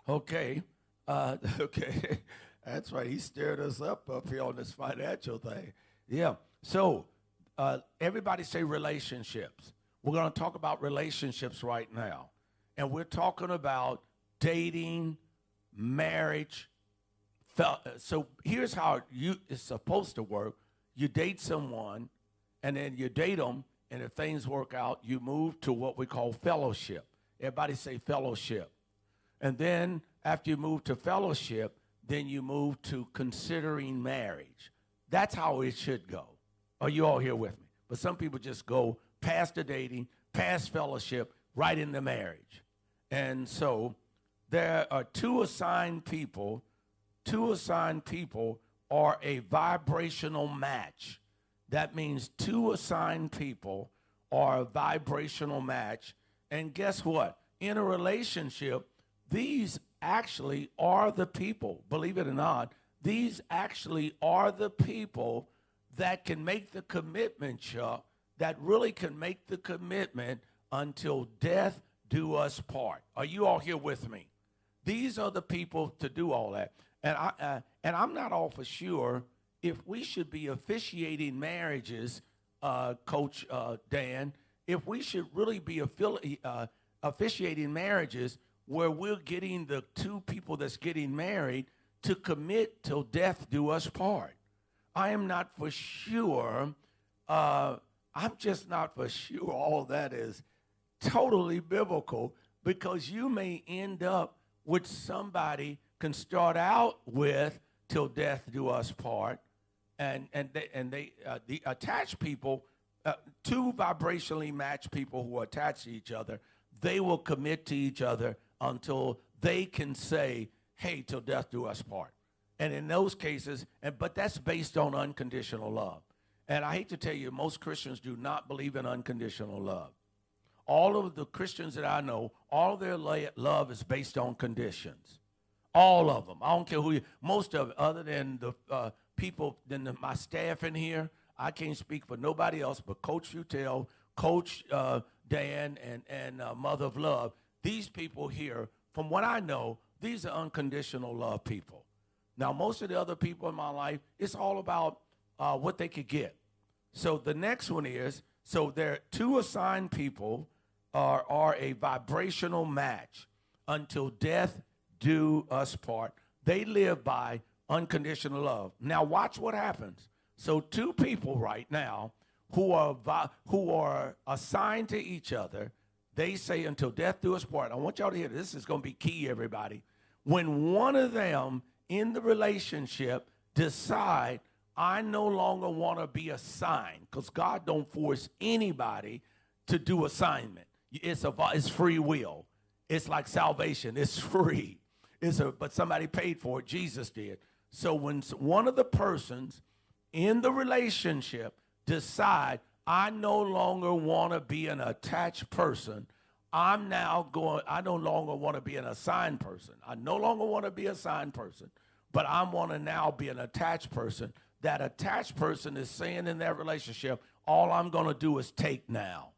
Okay. Okay. That's right. He stirred us up here on this financial thing. Yeah. So everybody say relationships. We're going to talk about relationships right now. And we're talking about dating, marriage. So here's how it's supposed to work. You date someone, and then you date them, and if things work out, you move to what we call fellowship. Everybody say fellowship. And then after you move to fellowship, then you move to considering marriage. That's how it should go. Are you all here with me? But some people just go past the dating, past fellowship, right into marriage. And so there are two assigned people. Two assigned people are a vibrational match. That means two assigned people are a vibrational match. And guess what? In a relationship, these actually are the people, believe it or not, these actually are the people that can make the commitment, Chuck, that really can make the commitment until death do us part. Are you all here with me? These are the people to do all that. And I'm not all for sure if we should be officiating marriages, Coach Dan, if we should really be officiating marriages where we're getting the two people that's getting married to commit till death do us part. I am not for sure. I'm just not for sure all that is totally biblical, because you may end up with somebody can start out with till death do us part, and the attached people, two vibrationally matched people who are attached to each other, they will commit to each other until they can say, hey, till death do us part. And in those cases, but that's based on unconditional love. And I hate to tell you, most Christians do not believe in unconditional love. All of the Christians that I know, all of their love is based on conditions. All of them. I don't care who you, most of it, other than the people, my staff in here, I can't speak for nobody else but Coach Futel, Coach Dan, and Mother of Love. These people here, from what I know, these are unconditional love people. Now, most of the other people in my life, it's all about what they could get. So the next one is, so there are two assigned people are a vibrational match until death do us part. They live by unconditional love. Now, watch what happens. So two people right now who are assigned to each other, they say until death do us part. I want y'all to hear this. This is going to be key, everybody. When one of them in the relationship decide, I no longer want to be assigned, because God don't force anybody to do assignment. It's free will. It's like salvation. It's free. But somebody paid for it. Jesus did. So when one of the persons in the relationship decide, I no longer want to be an attached person, I no longer want to be an assigned person. I no longer want to be an assigned person, but I want to now be an attached person. That attached person is saying in that relationship, all I'm going to do is take now.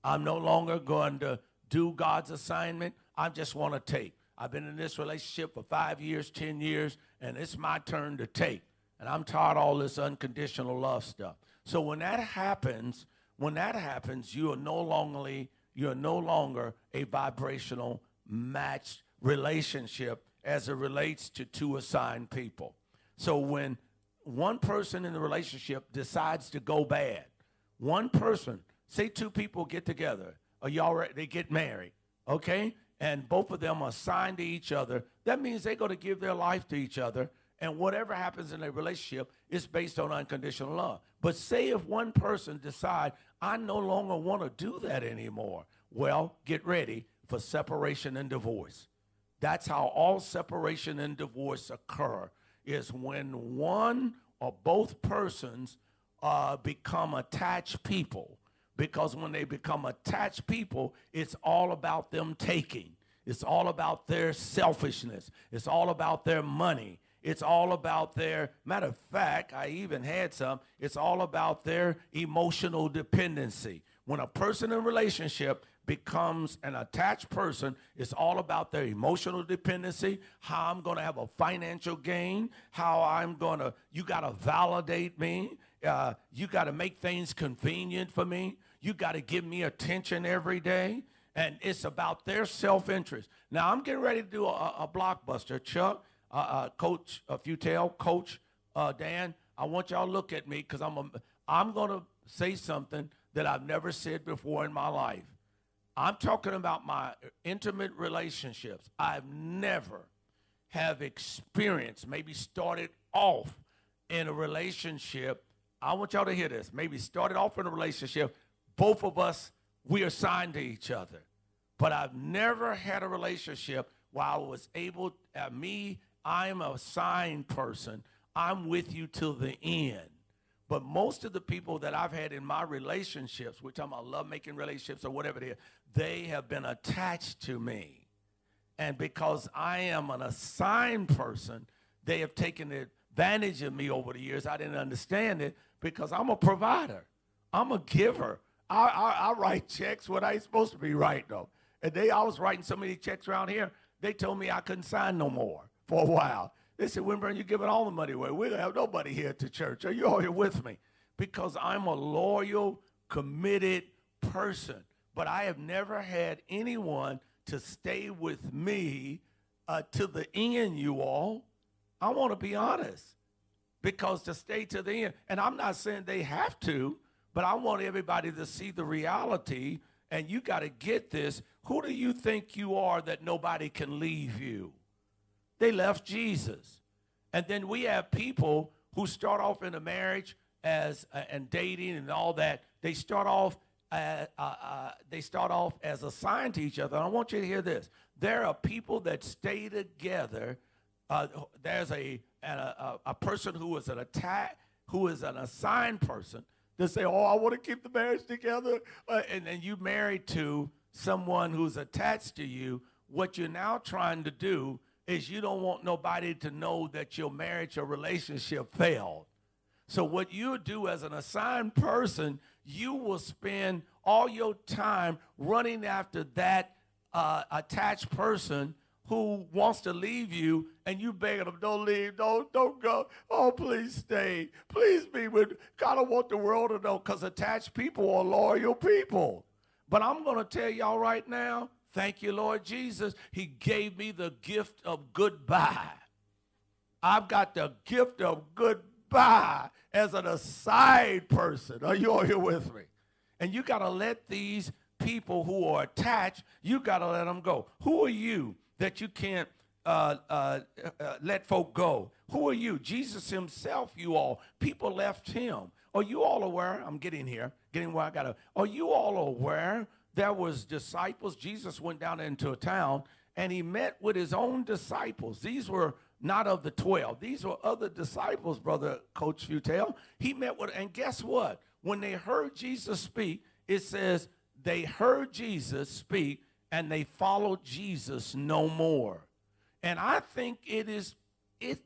I'm no longer going to do God's assignment. I just want to take. I've been in this relationship for 5 years, 10 years, and it's my turn to take. And I'm tired of all this unconditional love stuff. So when that happens, you're no longer a vibrational matched relationship as it relates to two assigned people. So when one person in the relationship decides to go bad, one person, say two people get together, they get married, okay? And both of them are assigned to each other. That means they're going to give their life to each other. And whatever happens in a relationship is based on unconditional love. But say if one person decides, I no longer want to do that anymore, well, get ready for separation and divorce. That's how all separation and divorce occur, is when one or both persons become attached people. Because when they become attached people, it's all about them taking. It's all about their selfishness. It's all about their money. It's all about their, matter of fact, I even had some, it's all about their emotional dependency. When a person in a relationship becomes an attached person, it's all about their emotional dependency, how I'm going to have a financial gain, how I'm going to, you got to validate me, you got to make things convenient for me, you got to give me attention every day, and it's about their self-interest. Now, I'm getting ready to do a blockbuster. Chuck, Coach Futel, Coach Dan, I want y'all to look at me because I'm going to say something that I've never said before in my life. I'm talking about my intimate relationships. I've never have experienced, maybe started off in a relationship. I want y'all to hear this. Maybe started off in a relationship. Both of us, we are assigned to each other. But I've never had a relationship where I was able, I'm a assigned person. I'm with you till the end. But most of the people that I've had in my relationships, we're talking about love-making relationships or whatever it is, they have been attached to me. And because I am an assigned person, they have taken advantage of me over the years. I didn't understand it because I'm a provider. I'm a giver. I write checks when I ain't supposed to be writing them. And I was writing so many checks around here, they told me I couldn't sign no more for a while. They said, Winburn, you're giving all the money away. We don't have nobody here at the church. Are you all here with me? Because I'm a loyal, committed person. But I have never had anyone to stay with me to the end, you all. I want to be honest. Because to stay to the end, and I'm not saying they have to, but I want everybody to see the reality, and you got to get this. Who do you think you are that nobody can leave you? They left Jesus. And then we have people who start off in a marriage as and dating and all that. They start off as assigned to each other. And I want you to hear this. There are people that stay together. There's a person who is an assigned person. They say, oh, I want to keep the marriage together. And then you married to someone who's attached to you. What you're now trying to do is you don't want nobody to know that your marriage or relationship failed. So what you do as an assigned person, you will spend all your time running after that attached person who wants to leave you, and you begging them, don't leave, don't go. Oh, please stay. Please be with me. God, I don't want the world to know, because attached people are loyal people. But I'm going to tell y'all right now, thank you, Lord Jesus. He gave me the gift of goodbye. I've got the gift of goodbye as an assigned person. Are you all here with me? And you got to let these people who are attached, you got to let them go. Who are you that you can't let folk go? Who are you? Jesus himself, you all. People left him. Are you all aware? I'm getting where I got to. Are you all aware there was disciples? Jesus went down into a town, and he met with his own disciples. These were not of the 12. These were other disciples, Brother Coach Futel. He met with, and guess what? When they heard Jesus speak, it says they heard Jesus speak, and they followed Jesus no more. And I think it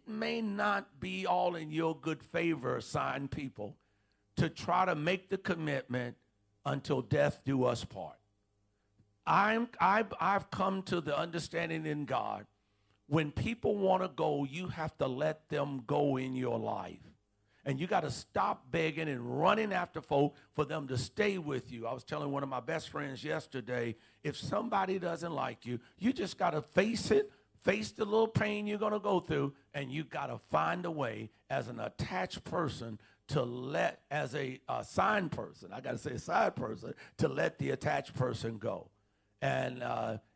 may not be all in your good favor, assigned people, to try to make the commitment until death do us part. I've come to the understanding in God, when people want to go, you have to let them go in your life. And you got to stop begging and running after folk for them to stay with you. I was telling one of my best friends yesterday, if somebody doesn't like you, you just got to face it, face the little pain you're going to go through, and you got to find a way as an attached person to let, as a assigned person, I got to say assigned person, to let the attached person go. And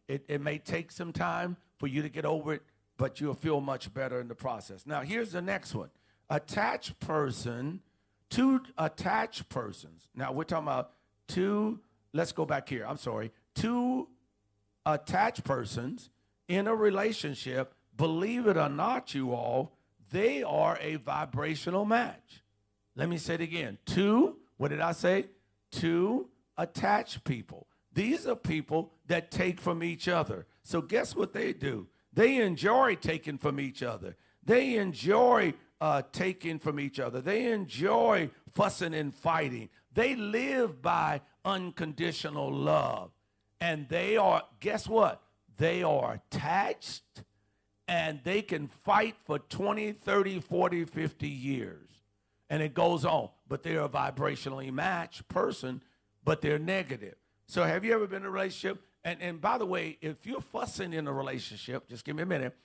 it may take some time for you to get over it, but you'll feel much better in the process. Now, here's the next one. Attached person, two attached persons. Now, we're talking about two, let's go back here. I'm sorry. Two attached persons in a relationship, believe it or not, you all, they are a vibrational match. Let me say it again. Two, what did I say? Two attached people. These are people that take from each other. So guess what they do? They enjoy taking from each other. They enjoy taking from each other. They enjoy fussing and fighting. They live by unconditional love. And they are, guess what? They are attached, and they can fight for 20, 30, 40, 50 years. And it goes on. But they're a vibrationally matched person, but they're negative. So have you ever been in a relationship? And by the way, if you're fussing in a relationship, just give me a minute.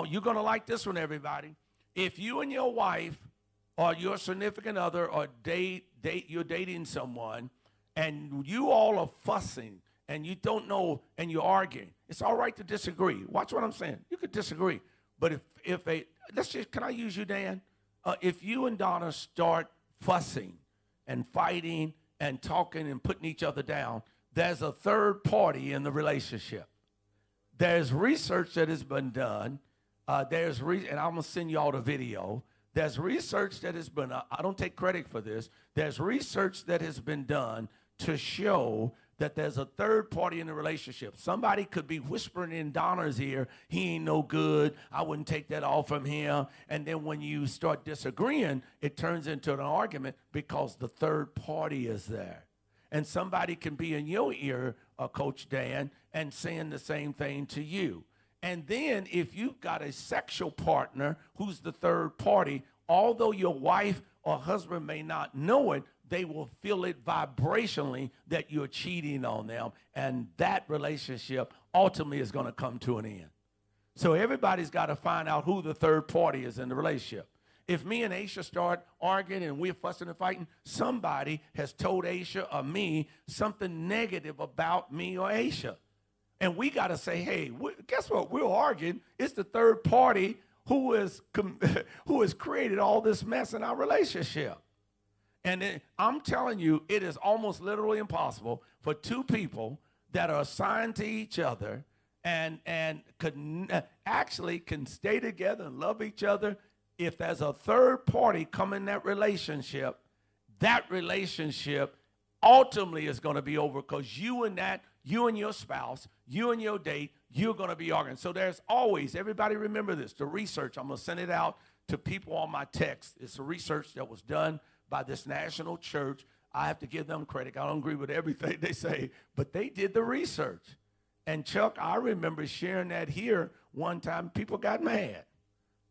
You're going to like this one, everybody. If you and your wife or your significant other or you're dating someone, and you all are fussing, and you don't know, and you're arguing, it's all right to disagree. Watch what I'm saying. You could disagree. But can I use you, Dan? If you and Donna start fussing and fighting and talking and putting each other down, there's a third party in the relationship. There's research that has been done. And I'm going to send you all the video. There's research that has been, I don't take credit for this. There's research that has been done to show that there's a third party in the relationship. Somebody could be whispering in Donna's ear, he ain't no good, I wouldn't take that off from him. And then when you start disagreeing, it turns into an argument because the third party is there. And somebody can be in your ear, Coach Dan, and saying the same thing to you. And then if you've got a sexual partner who's the third party, although your wife or husband may not know it, they will feel it vibrationally that you're cheating on them. And that relationship ultimately is going to come to an end. So everybody's got to find out who the third party is in the relationship. If me and Aisha start arguing and we're fussing and fighting, somebody has told Aisha or me something negative about me or Aisha. And we got to say, hey, guess what? We're arguing. It's the third party who has created all this mess in our relationship. And I'm telling you, it is almost literally impossible for two people that are assigned to each other and can stay together and love each other. If there's a third party come in that relationship ultimately is going to be over because you and your spouse, you and your date, you're going to be arguing. So there's always, everybody remember this, the research, I'm going to send it out to people on my text. It's a research that was done by this national church. I have to give them credit. I don't agree with everything they say, but they did the research. And Chuck, I remember sharing that here one time. People got mad.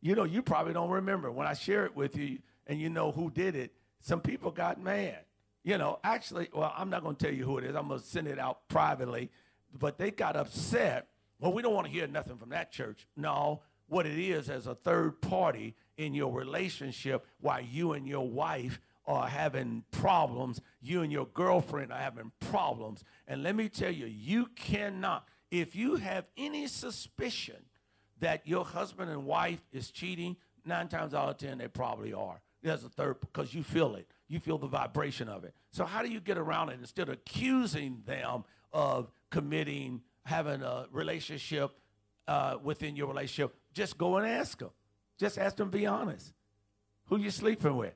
You know, you probably don't remember. When I share it with you and you know who did it, some people got mad. You know, actually, well, I'm not going to tell you who it is. I'm going to send it out privately. But they got upset. Well, we don't want to hear nothing from that church. No, what it is as a third party in your relationship while you and your wife are having problems, you and your girlfriend are having problems. And let me tell you, you cannot, if you have any suspicion that your husband and wife is cheating, 9 times out of 10, they probably are. There's a third, because you feel it. You feel the vibration of it. So how do you get around it? Instead of accusing them of having a relationship within your relationship, just go and ask them. Just ask them to be honest. Who you sleeping with?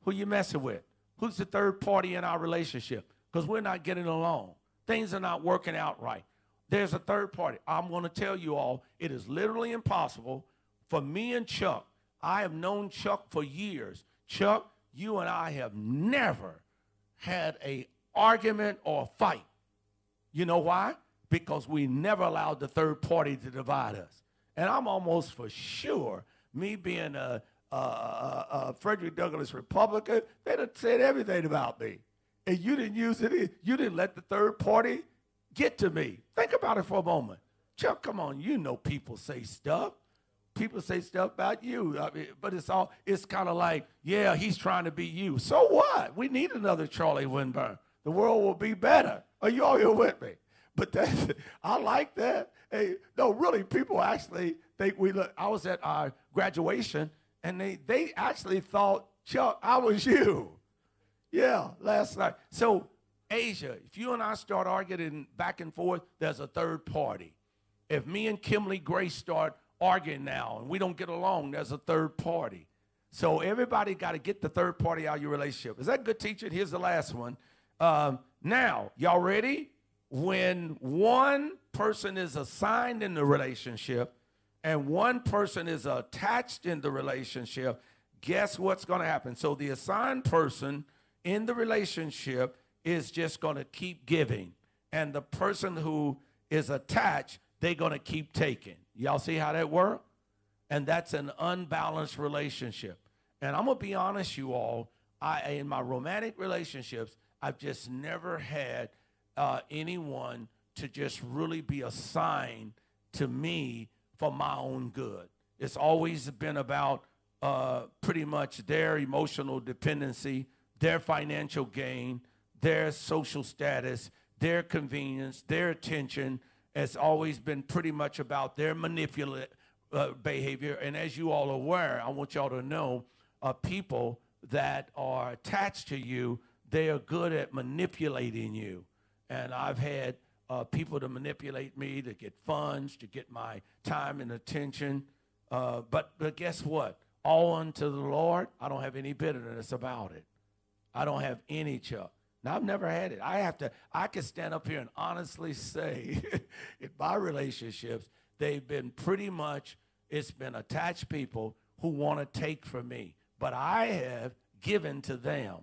Who you messing with? Who's the third party in our relationship? Because we're not getting along. Things are not working out right. There's a third party. I'm going to tell you all, it is literally impossible for me and Chuck. I have known Chuck for years. Chuck, you and I have never had an argument or a fight. You know why? Because we never allowed the third party to divide us. And I'm almost for sure, me being a Frederick Douglass Republican, they'd have said everything about me. And you didn't use it. You didn't let the third party get to me. Think about it for a moment. Chuck, come on, you know people say stuff. People say stuff about you. I mean, but it's kind of like, yeah, he's trying to be you. So what? We need another Charlie Winburn. The world will be better. Are you all here with me? But I like that. Hey, no, really, people actually think I was at our graduation, and they actually thought, Chuck, I was you. Yeah, last night. So, Asia, if you and I start arguing back and forth, there's a third party. If me and Kimberly Grace start arguing now and we don't get along, there's a third party. So everybody got to get the third party out of your relationship. Is that good, teacher? Here's the last one. Now, y'all ready? When one person is assigned in the relationship and one person is attached in the relationship, guess what's going to happen? So the assigned person in the relationship is just going to keep giving. And the person who is attached, they're going to keep taking. Y'all see how that works? And that's an unbalanced relationship. And I'm going to be honest, you all, in my romantic relationships, I've just never had anyone to just really be assigned to me for my own good. It's always been about pretty much their emotional dependency, their financial gain, their social status, their convenience, their attention. It's always been pretty much about their manipulative behavior. And as you all are aware, I want y'all to know, people that are attached to you, they are good at manipulating you. And I've had people to manipulate me to get funds, to get my time and attention. But guess what? All unto the Lord, I don't have any bitterness about it. I don't have any chuck. Now, I've never had it. I can stand up here and honestly say in my relationships, they've been pretty much, it's been attached people who want to take from me. But I have given to them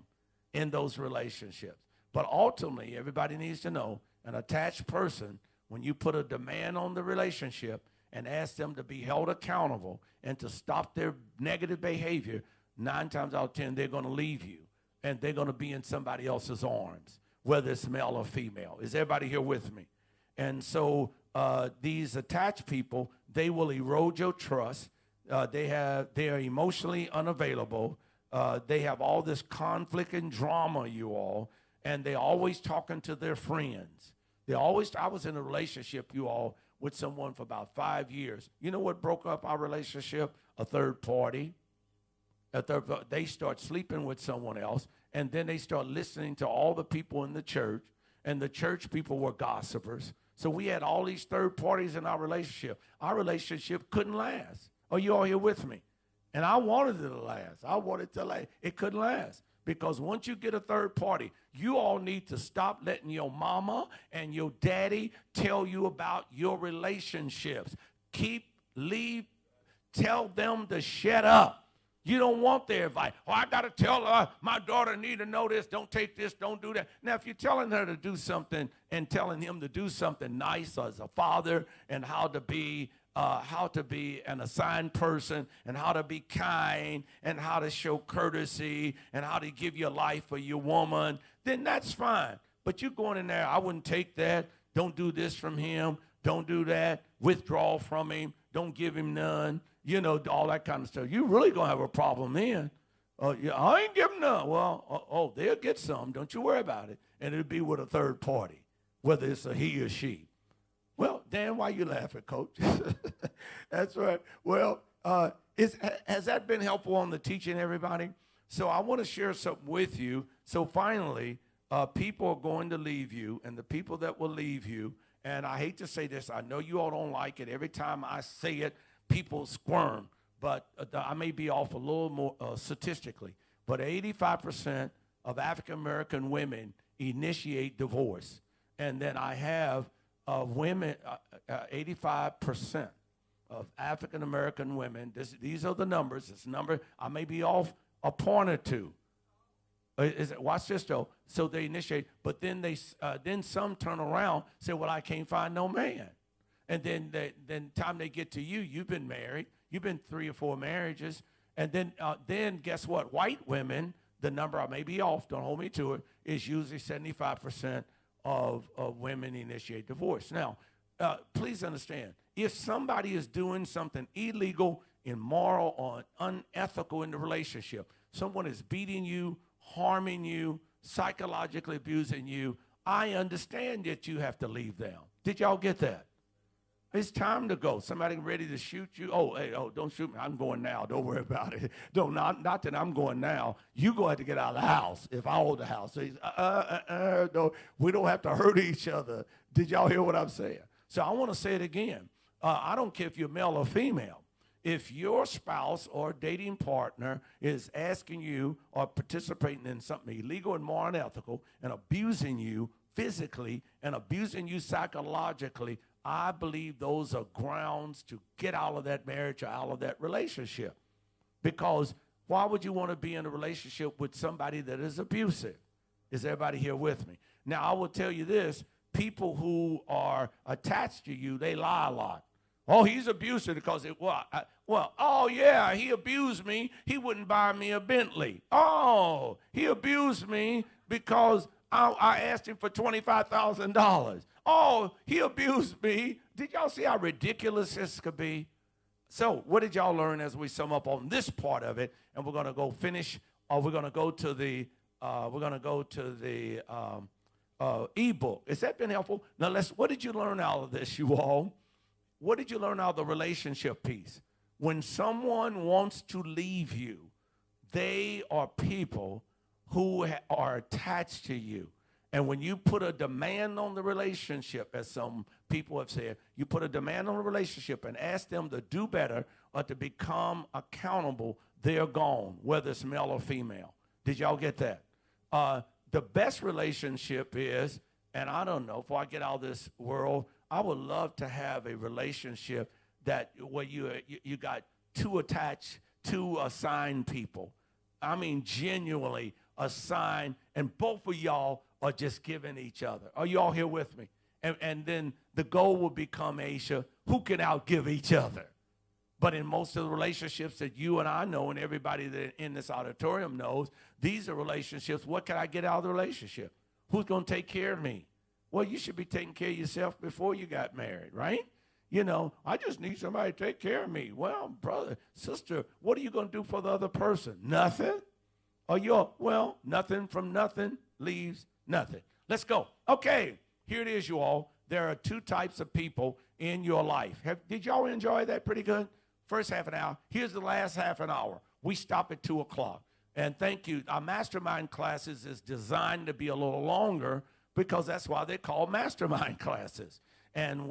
in those relationships. But ultimately, everybody needs to know, an attached person, when you put a demand on the relationship and ask them to be held accountable and to stop their negative behavior, 9 times out of 10, they're going to leave you. And they're going to be in somebody else's arms, whether it's male or female. Is everybody here with me? And so these attached people, they will erode your trust. They are emotionally unavailable. They have all this conflict and drama, you all, and they're always talking to their friends. I was in a relationship, you all, with someone for about 5 years. You know what broke up our relationship? A third party. They start sleeping with someone else, and then they start listening to all the people in the church, and the church people were gossipers. So we had all these third parties in our relationship. Our relationship couldn't last. Are you all here with me? And I wanted it to last. I wanted it to last. It couldn't last. Because once you get a third party, you all need to stop letting your mama and your daddy tell you about your relationships. Tell them to shut up. You don't want their advice. Oh, I got to tell her, my daughter need to know this. Don't take this. Don't do that. Now, if you're telling her to do something and telling him to do something nice as a father and how to be an assigned person and how to be kind and how to show courtesy and how to give your life for your woman, then that's fine. But you going in there, I wouldn't take that. Don't do this from him. Don't do that. Withdraw from him. Don't give him none. You know, all that kind of stuff. You really going to have a problem then. Yeah, I ain't giving none. Well, they'll get some. Don't you worry about it. And it'll be with a third party, whether it's a he or she. Well, Dan, why you laughing, Coach? That's right. Well, has that been helpful on the teaching, everybody? So I want to share something with you. So finally, people are going to leave you, and the people that will leave you, and I hate to say this, I know you all don't like it. Every time I say it, people squirm, but I may be off a little more statistically, but 85% of African-American women initiate divorce. And then I have women, 85% of African-American women, these are the numbers, this number, I may be off a point or two. Watch this though. So they initiate, but then then some turn around, say, well, I can't find no man. And then time they get to you, you've been married, you've been 3 or 4 marriages, and then guess what? White women, the number I may be off, don't hold me to it, is usually 75% of women initiate divorce. Now, please understand, if somebody is doing something illegal, immoral, or unethical in the relationship, someone is beating you, harming you, psychologically abusing you, I understand that you have to leave them. Did y'all get that? It's time to go. Somebody ready to shoot you? Don't shoot me. I'm going now. Don't worry about it. Not that I'm going now. You go have to get out of the house if I hold the house. So no, we don't have to hurt each other. Did y'all hear what I'm saying? So I want to say it again. I don't care if you're male or female. If your spouse or dating partner is asking you or participating in something illegal and moral and unethical and abusing you physically and abusing you psychologically, I believe those are grounds to get out of that marriage or out of that relationship. Because why would you want to be in a relationship with somebody that is abusive? Is everybody here with me? Now, I will tell you this. People who are attached to you, they lie a lot. Oh, he's abusive because oh, yeah, he abused me. He wouldn't buy me a Bentley. Oh, he abused me because I asked him for $25,000. Oh, he abused me. Did y'all see how ridiculous this could be? So what did y'all learn as we sum up on this part of it? And we're going to go finish, or we're going to go to the ebook. Has that been helpful? Now, what did you learn out of this, you all? What did you learn out of the relationship piece? When someone wants to leave you, they are people who are attached to you. And when you put a demand on the relationship, as some people have said, you put a demand on the relationship and ask them to do better or to become accountable, they're gone, whether it's male or female. Did y'all get that? The best relationship is, and I don't know, before I get out of this world, I would love to have a relationship where you got two assigned people. I mean, genuinely assigned, and both of y'all are just giving each other. Are you all here with me? And then the goal will become, Aisha, who can outgive each other? But in most of the relationships that you and I know and everybody that in this auditorium knows, these are relationships. What can I get out of the relationship? Who's going to take care of me? Well, you should be taking care of yourself before you got married, right? You know, I just need somebody to take care of me. Well, brother, sister, what are you going to do for the other person? Nothing? Nothing from nothing leaves nothing. Let's go. Okay, here it is, you all. There are two types of people in your life. Did y'all enjoy that pretty good? First half an hour. Here's the last half an hour. We stop at 2 o'clock. And thank you. Our mastermind classes is designed to be a little longer because that's why they're called mastermind classes. And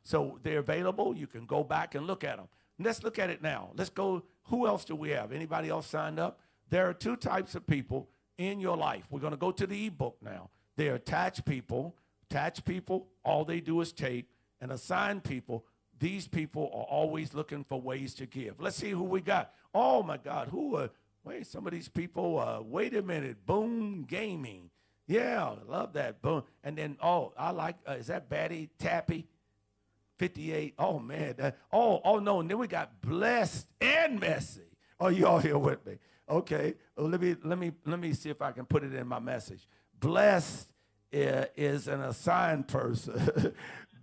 so they're available. You can go back and look at them. Let's look at it now. Let's go. Who else do we have? Anybody else signed up? There are two types of people in your life. We're going to go to the ebook now. They're attached people. Attached people, all they do is take. And assigned people, these people are always looking for ways to give. Let's see who we got. Oh, my God. Some of these people, wait a minute, Boom Gaming. Yeah, I love that. Boom. And then, I like, is that Batty Tappy? 58. Oh, man. No. And then we got Blessed and Messy. Oh, you all here with me? Okay. Well, let me see if I can put it in my message. Blessed is an assigned person.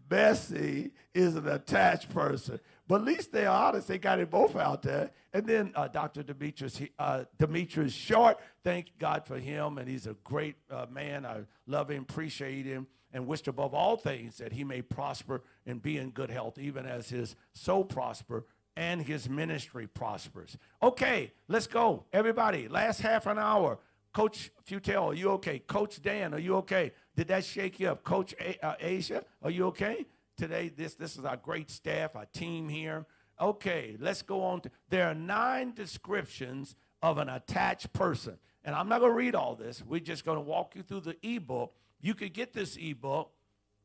Bessie is an attached person. But at least they are honest. They got it both out there. And then Dr. Demetrius Short, thank God for him. And he's a great man. I love him, appreciate him, and wished above all things that he may prosper and be in good health, even as his soul prosper and his ministry prospers. Okay, let's go. Everybody, last half an hour. Coach Futel, are you okay? Coach Dan, are you okay? Did that shake you up? Coach Asia, are you okay? Today, this is our great staff, our team here. Okay, let's go on. There are 9 descriptions of an attached person. And I'm not going to read all this. We're just going to walk you through the ebook. You could get this ebook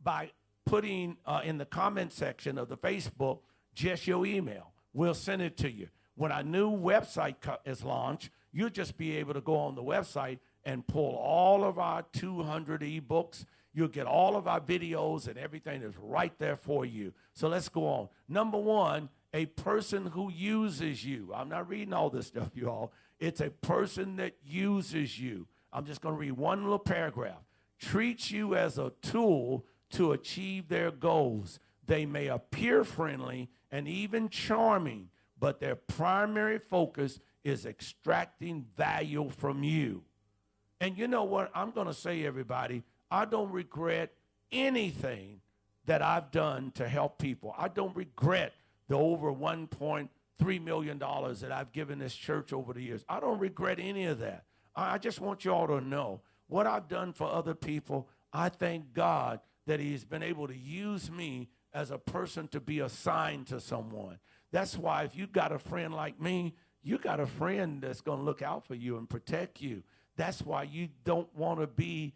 by putting in the comment section of the Facebook just your email. We'll send it to you. When our new website is launched, you'll just be able to go on the website and pull all of our 200 ebooks. You'll get all of our videos and everything is right there for you. So let's go on. Number 1, a person who uses you. I'm not reading all this stuff, you all. It's a person that uses you. I'm just going to read one little paragraph. Treats you as a tool to achieve their goals. They may appear friendly and even charming, but their primary focus is extracting value from you. And you know what? I'm going to say, everybody, I don't regret anything that I've done to help people. I don't regret the over $1.3 million that I've given this church over the years. I don't regret any of that. I just want you all to know what I've done for other people. I thank God that he's been able to use me as a person to be assigned to someone. That's why if you got a friend like me, you got a friend that's going to look out for you and protect you. That's why you don't want to be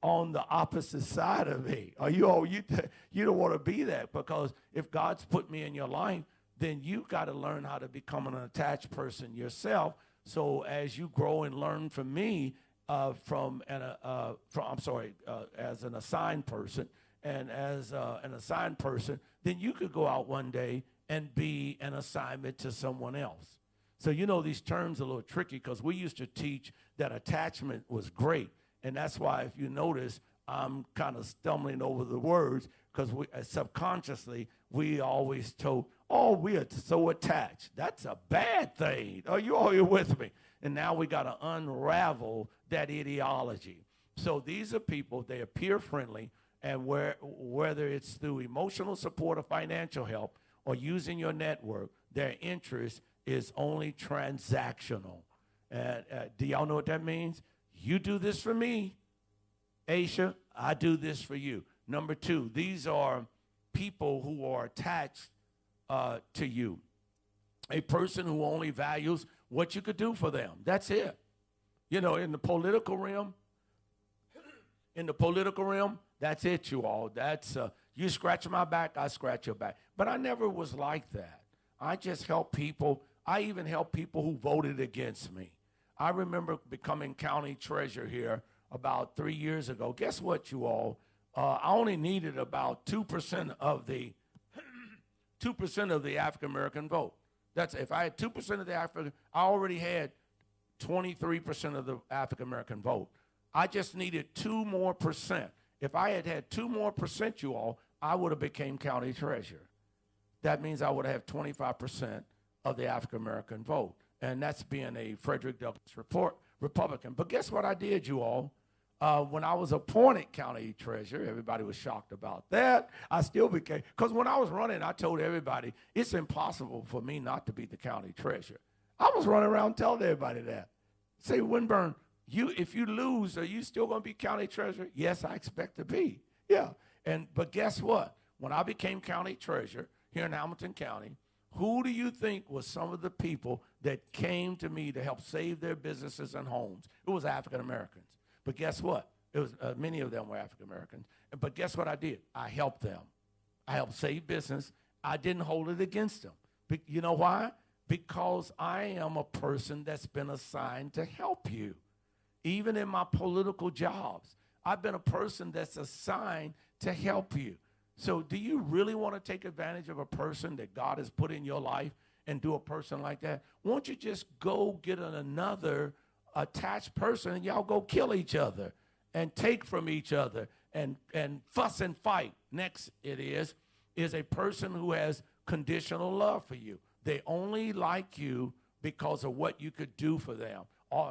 on the opposite side of me. Or you don't want to be that, because if God's put me in your life, then you got to learn how to become an attached person yourself. So as you grow and learn from me, as an assigned person, and as an assigned person, then you could go out one day and be an assignment to someone else. So these terms are a little tricky, because we used to teach that attachment was great. And that's why, if you notice, I'm kind of stumbling over the words, because we subconsciously, we always told, oh, we are so attached. That's a bad thing. Are you all here with me? And now we got to unravel that ideology. So these are people, they appear friendly, and whether it's through emotional support or financial help or using your network, their interest is only transactional. And do y'all know what that means? You do this for me, Aisha, I do this for you. Number two, these are people who are attached to you. A person who only values what you could do for them. That's it. In the political realm, that's it, you all. That's you scratch my back, I scratch your back. But I never was like that. I just help people. I even help people who voted against me. I remember becoming county treasurer here about 3 years ago. Guess what, you all? I only needed about 2% of the 2% of the African American vote. That's if I had 2% of the African, I already had 23% of the African American vote. I just needed 2 more percent. If I had had 2 more percent, you all, I would have became county treasurer. That means I would have 25% of the African American vote. And that's being a Frederick Douglass Republican. But guess what I did, you all? When I was appointed county treasurer, everybody was shocked about that. I still became, because when I was running, I told everybody, it's impossible for me not to be the county treasurer. I was running around telling everybody that. Say, Winburn, if you lose, are you still going to be county treasurer? Yes, I expect to be. Yeah. But guess what? When I became county treasurer here in Hamilton County, who do you think was some of the people that came to me to help save their businesses and homes? It was African Americans. But guess what? It was many of them were African Americans. But guess what I did? I helped them. I helped save business. I didn't hold it against them. But you know why? Because I am a person that's been assigned to help you. Even in my political jobs, I've been a person that's assigned to help you. So do you really want to take advantage of a person that God has put in your life and do a person like that? Won't you just go get another attached person and y'all go kill each other and take from each other and fuss and fight? Next it is a person who has conditional love for you. They only like you because of what you could do for them.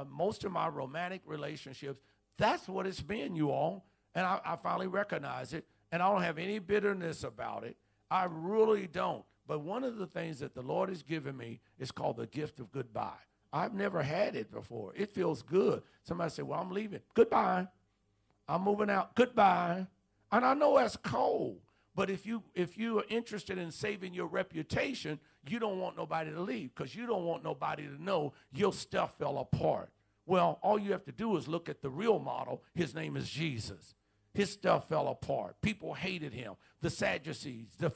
Most of my romantic relationships, that's what it's been, you all. And I finally recognize it. And I don't have any bitterness about it. I really don't. But one of the things that the Lord has given me is called the gift of goodbye. I've never had it before. It feels good. Somebody say, well, I'm leaving. Goodbye. I'm moving out. Goodbye. And I know that's cold. But if you are interested in saving your reputation, you don't want nobody to leave, because you don't want nobody to know your stuff fell apart. Well, all you have to do is look at the real model. His name is Jesus. His stuff fell apart. People hated him. The Sadducees, the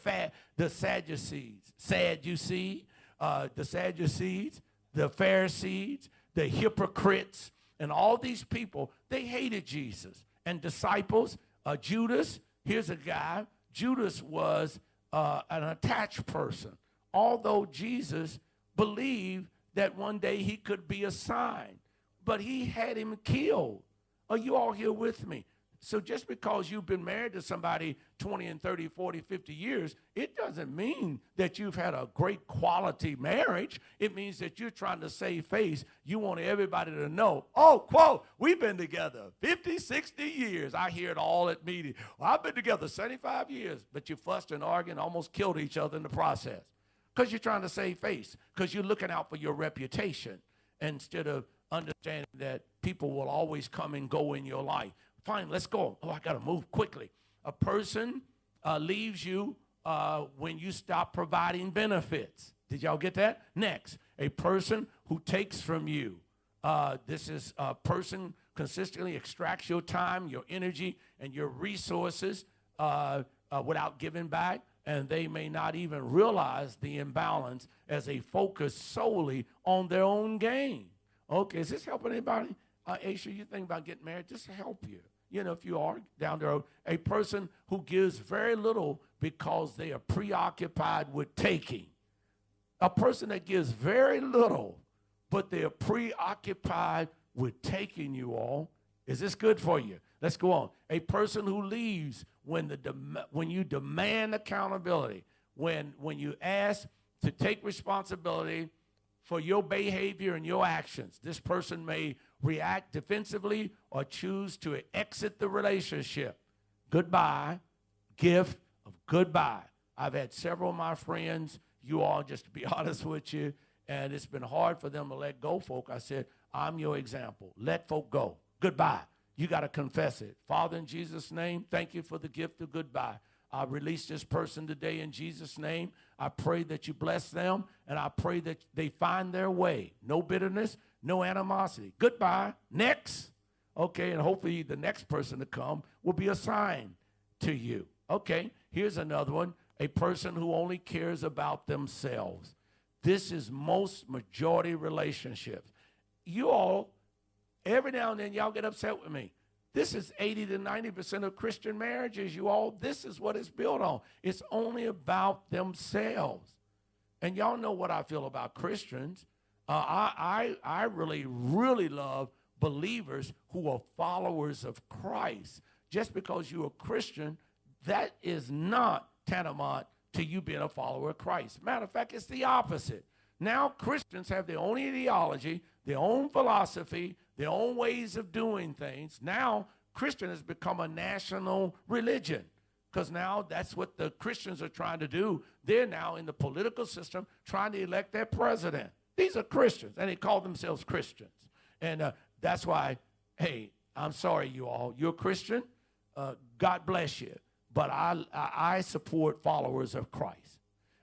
Pharisees, the hypocrites, and all these people, they hated Jesus. And disciples, Judas, here's a guy. Judas was an attached person, although Jesus believed that one day he could be assigned, but he had him killed. Are you all here with me? So just because you've been married to somebody 20 and 30, 40, 50 years, it doesn't mean that you've had a great quality marriage. It means that you're trying to save face. You want everybody to know, oh, quote, we've been together 50, 60 years. I hear it all at meetings. Well, I've been together 75 years, but you fussed and argued and almost killed each other in the process because you're trying to save face, because you're looking out for your reputation instead of understanding that people will always come and go in your life. Fine, let's go. Oh, I got to move quickly. A person leaves you when you stop providing benefits. Did y'all get that? Next, a person who takes from you. This is a person consistently extracts your time, your energy, and your resources without giving back, and they may not even realize the imbalance as they focus solely on their own gain. Okay, is this helping anybody? Aisha, you think about getting married, just to help you. You know, if you are down the road, a person who gives very little because they are preoccupied with taking. A person that gives very little, but they are preoccupied with taking, you all. Is this good for you? Let's go on. A person who leaves when you demand accountability, when you ask to take responsibility for your behavior and your actions. This person may react defensively or choose to exit the relationship. Goodbye, gift of goodbye. I've had several of my friends, you all, just to be honest with you, and it's been hard for them to let go, folk. I said, I'm your example. Let folk go. Goodbye. You got to confess it. Father, in Jesus' name, thank you for the gift of goodbye. I release this person today in Jesus' name. I pray that you bless them, and I pray that they find their way. No bitterness, no animosity. Goodbye. Next. Okay, and hopefully the next person to come will be assigned to you. Okay, here's another one. A person who only cares about themselves. This is most majority relationships. You all, every now and then, y'all get upset with me. This is 80 to 90% of Christian marriages, you all. This is what it's built on. It's only about themselves. And y'all know what I feel about Christians. I really, really love believers who are followers of Christ. Just because you're a Christian, that is not tantamount to you being a follower of Christ. Matter of fact, it's the opposite. Now Christians have their own ideology, their own philosophy, their own ways of doing things. Now Christian has become a national religion because now that's what the Christians are trying to do. They're now in the political system trying to elect their president. These are Christians, and they call themselves Christians. And that's why, hey, I'm sorry, you all. You're a Christian. God bless you. But I support followers of Christ.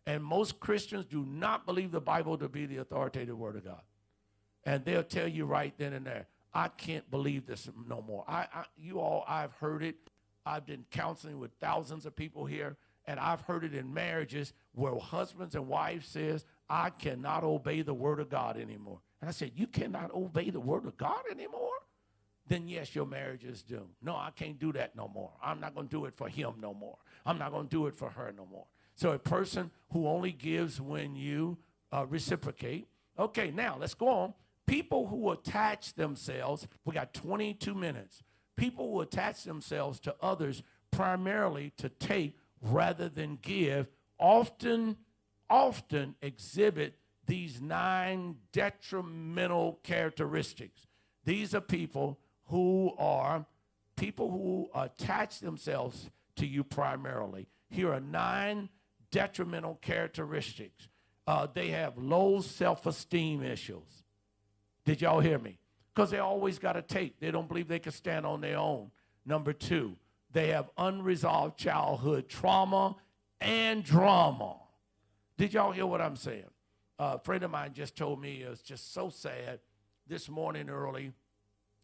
And most Christians do not believe the Bible to be the authoritative word of God. And they'll tell you right then and there, I can't believe this no more. You all, I've heard it. I've been counseling with thousands of people here, and I've heard it in marriages where husbands and wives says, I cannot obey the word of God anymore. And I said, you cannot obey the word of God anymore? Then yes, your marriage is doomed. No, I can't do that no more. I'm not going to do it for him no more. I'm not going to do it for her no more. So a person who only gives when you reciprocate. Okay, now let's go on. People who attach themselves, we got 22 minutes. People who attach themselves to others primarily to take rather than give often exhibit these 9 detrimental characteristics. These are people who attach themselves to you primarily. Here are 9 detrimental characteristics. They have low self-esteem issues. Did y'all hear me? Because they always got to take. They don't believe they can stand on their own. Number 2, they have unresolved childhood trauma and drama. Did y'all hear what I'm saying? A friend of mine just told me it was just so sad. This morning early,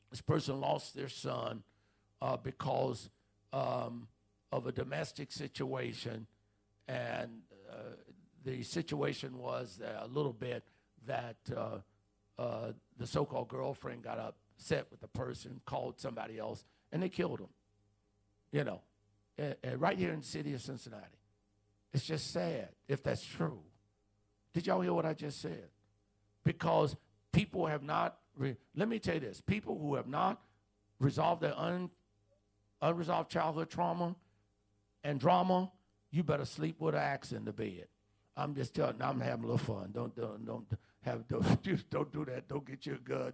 this person lost their son because of a domestic situation. And the situation was a little bit that the so-called girlfriend got upset with the person, called somebody else, and they killed him. You know, right here in the city of Cincinnati. It's just sad if that's true. Did y'all hear what I just said? Because people have not, let me tell you this, people who have not resolved their unresolved childhood trauma and drama, you better sleep with an axe in the bed. I'm just telling you, I'm having a little fun. Don't do that. Don't get you a gun.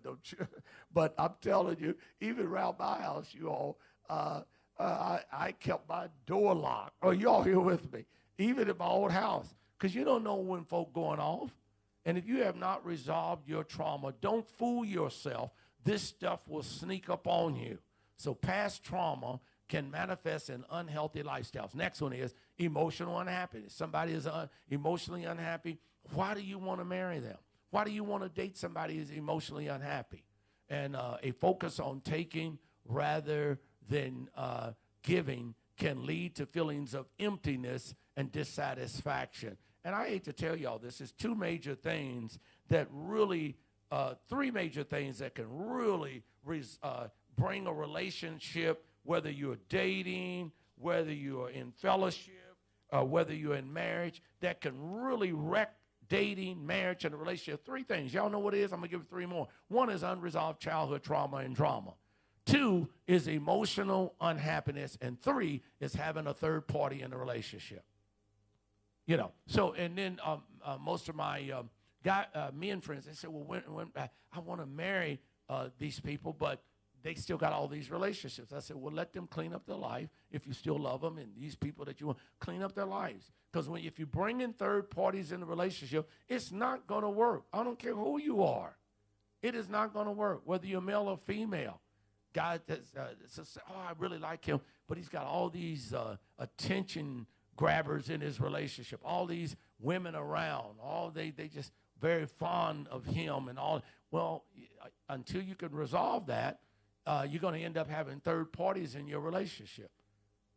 But I'm telling you, even around my house, you all, I kept my door locked. Are you all here with me? Even in my old house. Because you don't know when folk going off. And if you have not resolved your trauma, don't fool yourself. This stuff will sneak up on you. So past trauma can manifest in unhealthy lifestyles. Next one is emotional unhappiness. Somebody is emotionally unhappy. Why do you want to marry them? Why do you want to date somebody who's emotionally unhappy? And a focus on taking rather than giving can lead to feelings of emptiness and dissatisfaction. And I hate to tell y'all this, is two major things that really, three major things that can really bring a relationship, whether you're dating, whether you're in fellowship, whether you're in marriage, that can really wreck dating, marriage, and a relationship. Three things. Y'all know what it is? I'm going to give you three more. One is unresolved childhood trauma and drama. Two is emotional unhappiness. And three is having a third party in a relationship. You know, so, and then most of my men friends, they said, well, when I want to marry these people, but they still got all these relationships. I said, well, let them clean up their life if you still love them, and these people that you want, clean up their lives. Because if you bring in third parties in the relationship, it's not going to work. I don't care who you are. It is not going to work, whether you're male or female. Guy says, oh, I really like him, but he's got all these attention grabbers in his relationship, all these women around, they just very fond of him and all. Well, until you can resolve that, you're going to end up having third parties in your relationship.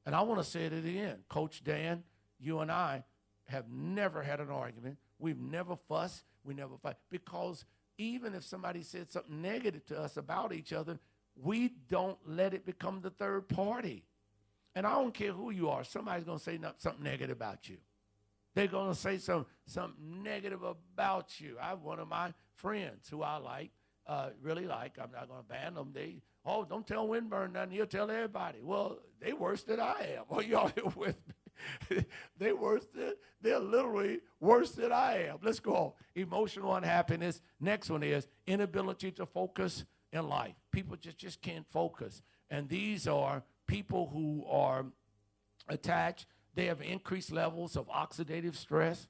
And I want to say it again. Coach Dan, you and I have never had an argument. We've never fussed. We never fight. Because even if somebody said something negative to us about each other, we don't let it become the third party. And I don't care who you are. Somebody's going to say something negative about you. They're going to say something negative about you. I have one of my friends who I like, really like. I'm not going to ban them. Don't tell Winburn nothing. He'll tell everybody. Well, they worse than I am. Well, y'all here with me. They're literally worse than I am. Let's go on. Emotional unhappiness. Next one is inability to focus in life. People just can't focus. And these are people who are attached. They have increased levels of oxidative stress.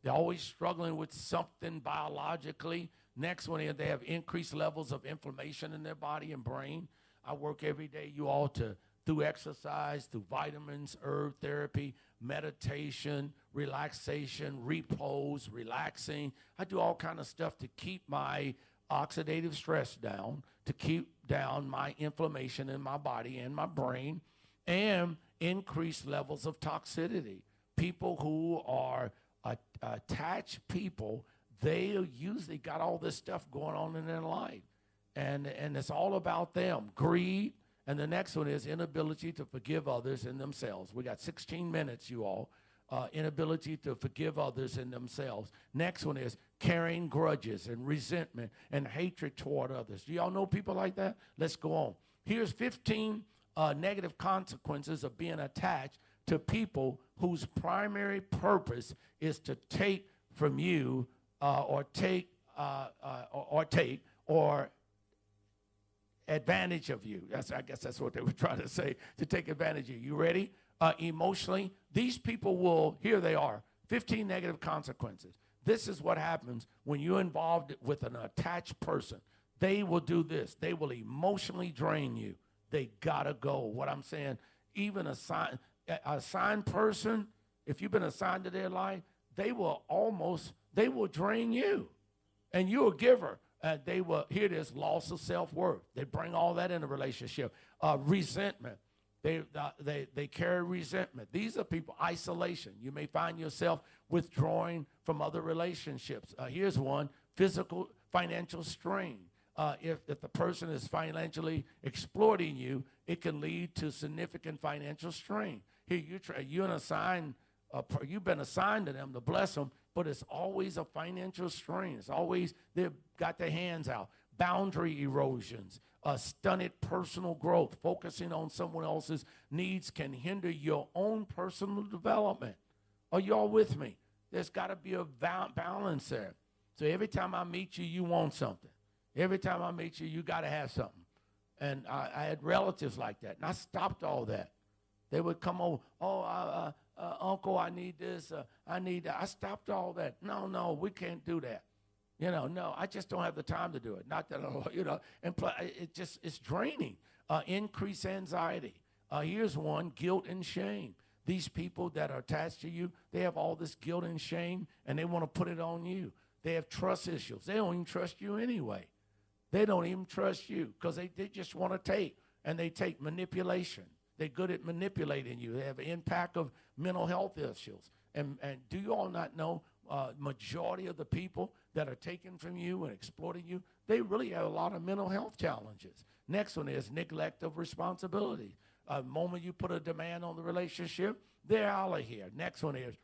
They're always struggling with something biologically. Next one is they have increased levels of inflammation in their body and brain. I work every day, you all, through exercise, through vitamins, herb therapy, meditation, relaxation, repose, relaxing. I do all kind of stuff to keep my oxidative stress down, to keep down my inflammation in my body and my brain, and increased levels of toxicity. People who are attached people, they usually got all this stuff going on in their life. And it's all about them. Greed. And the next one is inability to forgive others and themselves. We got 16 minutes, you all. Inability to forgive others and themselves. Next one is carrying grudges and resentment and hatred toward others. Do y'all know people like that? Let's go on. Here's 15 negative consequences of being attached to people whose primary purpose is to take from you or advantage of you. I guess that's what they were trying to say, to take advantage of you. You ready? Emotionally, these people will, here they are, 15 negative consequences. This is what happens when you're involved with an attached person. They will do this. They will emotionally drain you. They gotta go. What I'm saying, even a assigned person, if you've been assigned to their life, they will drain you. And you're a giver. Here it is, loss of self-worth. They bring all that in a relationship. Resentment. They carry resentment. These are people, isolation. You may find yourself withdrawing from other relationships. Here's one, financial strain. If the person is financially exploiting you, it can lead to significant financial strain. Here, you've been assigned to them to bless them, but it's always a financial strain. It's always they've got their hands out. Boundary erosions, stunted personal growth, focusing on someone else's needs can hinder your own personal development. Are y'all with me? There's got to be a balance there. So every time I meet you, you want something. Every time I meet you, you got to have something. And I had relatives like that, and I stopped all that. They would come over, Uncle, I need this, I need that. I stopped all that. No, we can't do that. No, I just don't have the time to do it. Not that, and it's draining. Increased anxiety. Here's one, guilt and shame. These people that are attached to you, they have all this guilt and shame, and they want to put it on you. They have trust issues. They don't even trust you anyway. They don't even trust you because they just want to take, and they take manipulation. They're good at manipulating you. They have an impact of mental health issues. And do you all not know majority of the people that are taken from you and exploiting you, they really have a lot of mental health challenges. Next one is neglect of responsibility. The moment you put a demand on the relationship, they're out of here. Next one is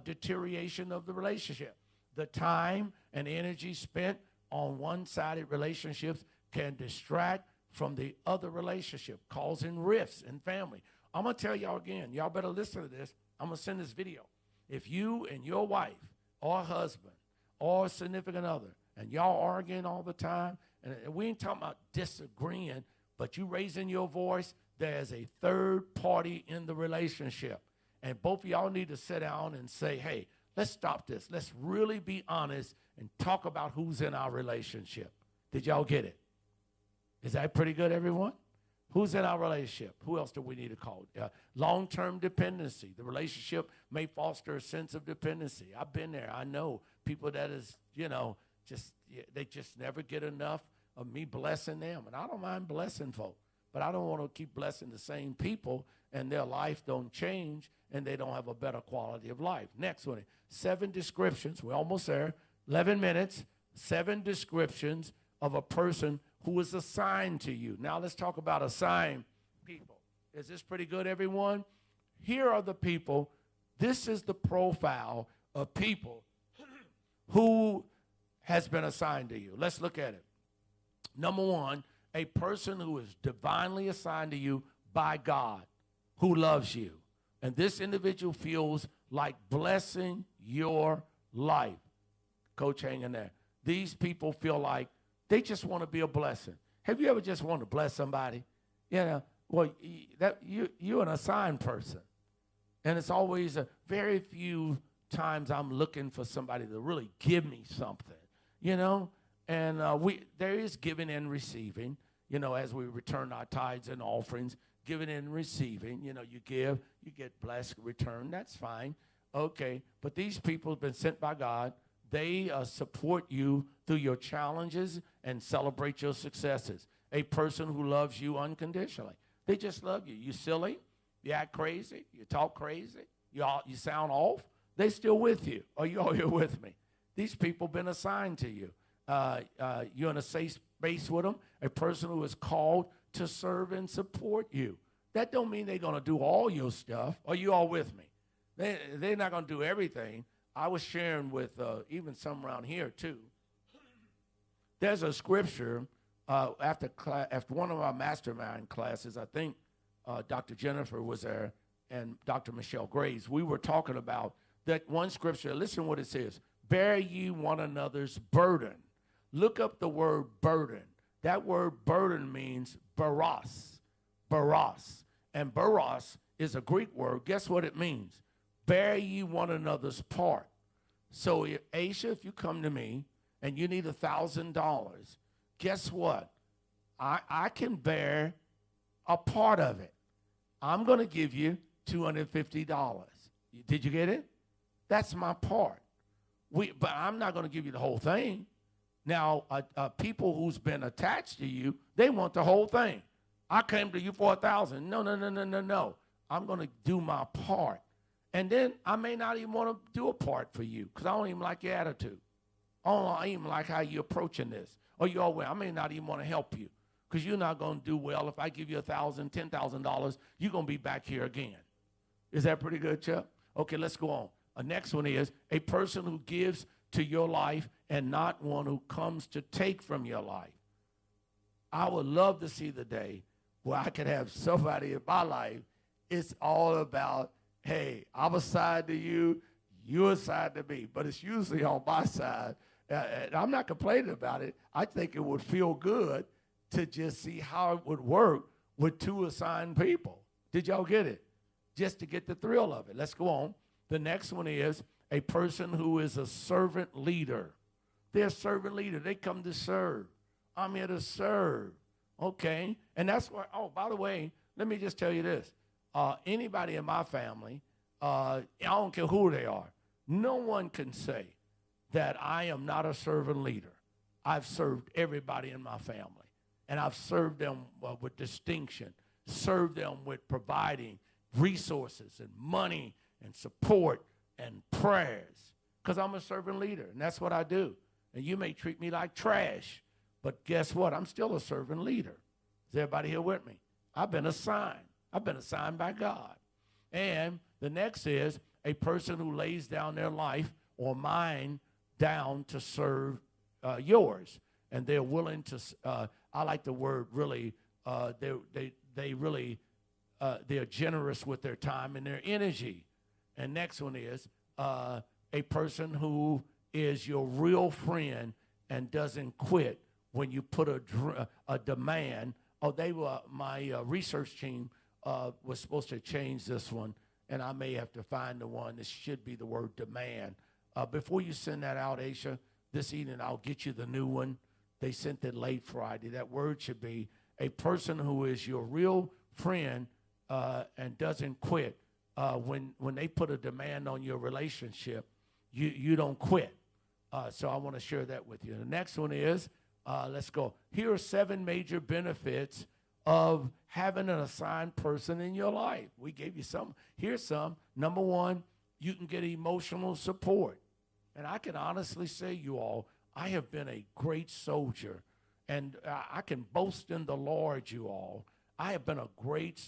deterioration of the relationship. The time and energy spent on one-sided relationships can distract from the other relationship, causing rifts in family. I'm going to tell y'all again, y'all better listen to this. I'm going to send this video. If you and your wife or husband or significant other, and y'all arguing all the time, and we ain't talking about disagreeing, but you raising your voice, there's a third party in the relationship. And both of y'all need to sit down and say, hey, let's stop this. Let's really be honest and talk about who's in our relationship. Did y'all get it? Is that pretty good, everyone? Who's in our relationship? Who else do we need to call? Long-term dependency. The relationship may foster a sense of dependency. I've been there. I know people that is, they just never get enough of me blessing them. And I don't mind blessing folk, but I don't want to keep blessing the same people and their life don't change and they don't have a better quality of life. Next one, 7 descriptions. We're almost there. 11 minutes, 7 descriptions of a person who is assigned to you. Now let's talk about assigned people. Is this pretty good, everyone? Here are the people. This is the profile of people who has been assigned to you. Let's look at it. Number 1, a person who is divinely assigned to you by God, who loves you. And this individual feels like blessing your life. Coach, hang in there. These people feel like they just want to be a blessing. Have you ever just wanted to bless somebody? Well, you're an assigned person. And it's always a very few times I'm looking for somebody to really give me something, And there is giving and receiving, as we return our tithes and offerings, giving and receiving. You give, you get blessed, return. That's fine. Okay. But these people have been sent by God. They support you through your challenges and celebrate your successes. A person who loves you unconditionally. They just love you. You silly, you act crazy, you talk crazy, you sound off. They still with you. Are you all here with me? These people been assigned to you. You're in a safe space with them. A person who is called to serve and support you. That don't mean they're going to do all your stuff. Are you all with me? They're not going to do everything. I was sharing with even some around here too. There's a scripture after one of our mastermind classes. I think Dr. Jennifer was there and Dr. Michelle Graves. We were talking about that one scripture. Listen what it says. Bear ye one another's burden. Look up the word burden. That word burden means baros. Baros. And baros is a Greek word. Guess what it means? Bear ye one another's part. So, Aisha, if you come to me and you need $1,000, guess what? I can bear a part of it. I'm going to give you $250. Did you get it? That's my part. But I'm not going to give you the whole thing. Now, people who's been attached to you, they want the whole thing. I came to you for $1,000. No. I'm going to do my part. And then I may not even want to do a part for you because I don't even like your attitude. I don't even like how you're approaching this. Or you always, I may not even want to help you because you're not going to do well. If I give you $1,000, $10,000, you're going to be back here again. Is that pretty good, Chuck? Okay, let's go on. The next one is a person who gives to your life and not one who comes to take from your life. I would love to see the day where I could have somebody in my life. It's all about, hey, I'm assigned to you, you're assigned to me. But it's usually on my side. And I'm not complaining about it. I think it would feel good to just see how it would work with 2 assigned people. Did y'all get it? Just to get the thrill of it. Let's go on. The next one is a person who is a servant leader. They're a servant leader. They come to serve. I'm here to serve. Okay. And that's why, oh, by the way, let me just tell you this. Anybody in my family I don't care who they are. No one can say that I am not a servant leader. I've served everybody in my family, and I've served them with distinction, served them with providing resources and money and support and prayers, because I'm a servant leader, and that's what I do. And you may treat me like trash, but guess what? I'm still a servant leader. Is everybody here with me? I've been assigned. I've been assigned by God. And the next is a person who lays down their life or mine down to serve yours. And they're willing to, I like the word really, they really, they're generous with their time and their energy. And next one is a person who is your real friend and doesn't quit when you put a demand. Oh, they were, my research team was supposed to change this one, and I may have to find the one that should be the word demand. Before you send that out, Aisha, this evening I'll get you the new one. They sent it late Friday. That word should be a person who is your real friend and doesn't quit. When they put a demand on your relationship, you don't quit. So I want to share that with you. The next one is, let's go. Here are 7 major benefits of having an assigned person in your life. We gave you some. Here's some. Number 1, you can get emotional support. And I can honestly say, you all, I have been a great soldier. And I can boast in the Lord, you all. I have been a great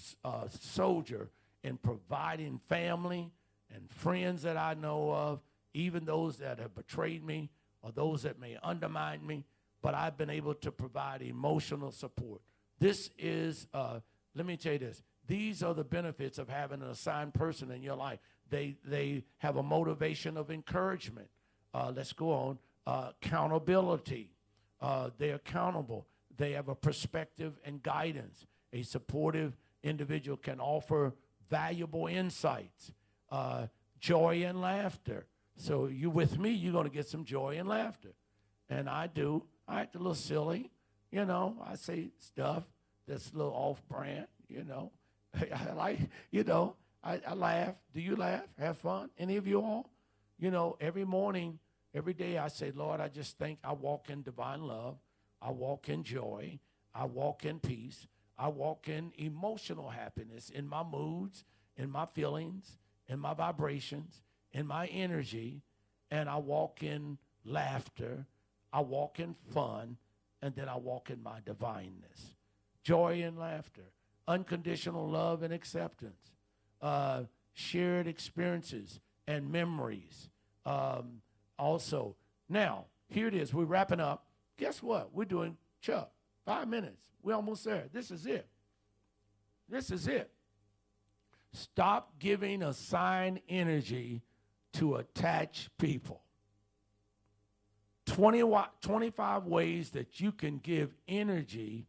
soldier in providing family and friends that I know of, even those that have betrayed me or those that may undermine me. But I've been able to provide emotional support. This is, let me tell you this. These are the benefits of having an assigned person in your life. They have a motivation of encouragement. Let's go on. Accountability. They're accountable. They have a perspective and guidance. A supportive individual can offer valuable insights. Joy and laughter. So you with me, you're going to get some joy and laughter. And I do. I act a little silly. You know, I say stuff that's a little off-brand, you know. I like, you know, I laugh. Do you laugh? Have fun? Any of you all? You know, every morning, every day I say, Lord, I just think I walk in divine love. I walk in joy. I walk in peace. I walk in emotional happiness, in my moods, in my feelings, in my vibrations, in my energy, and I walk in laughter. I walk in fun, and then I walk in my divineness. Joy and laughter, unconditional love and acceptance, shared experiences and memories. Also, now, here it is. We're wrapping up. Guess what? We're doing, Chuck, 5 minutes. We're almost there. This is it. This is it. Stop giving assigned energy to attach people. 25 ways that you can give energy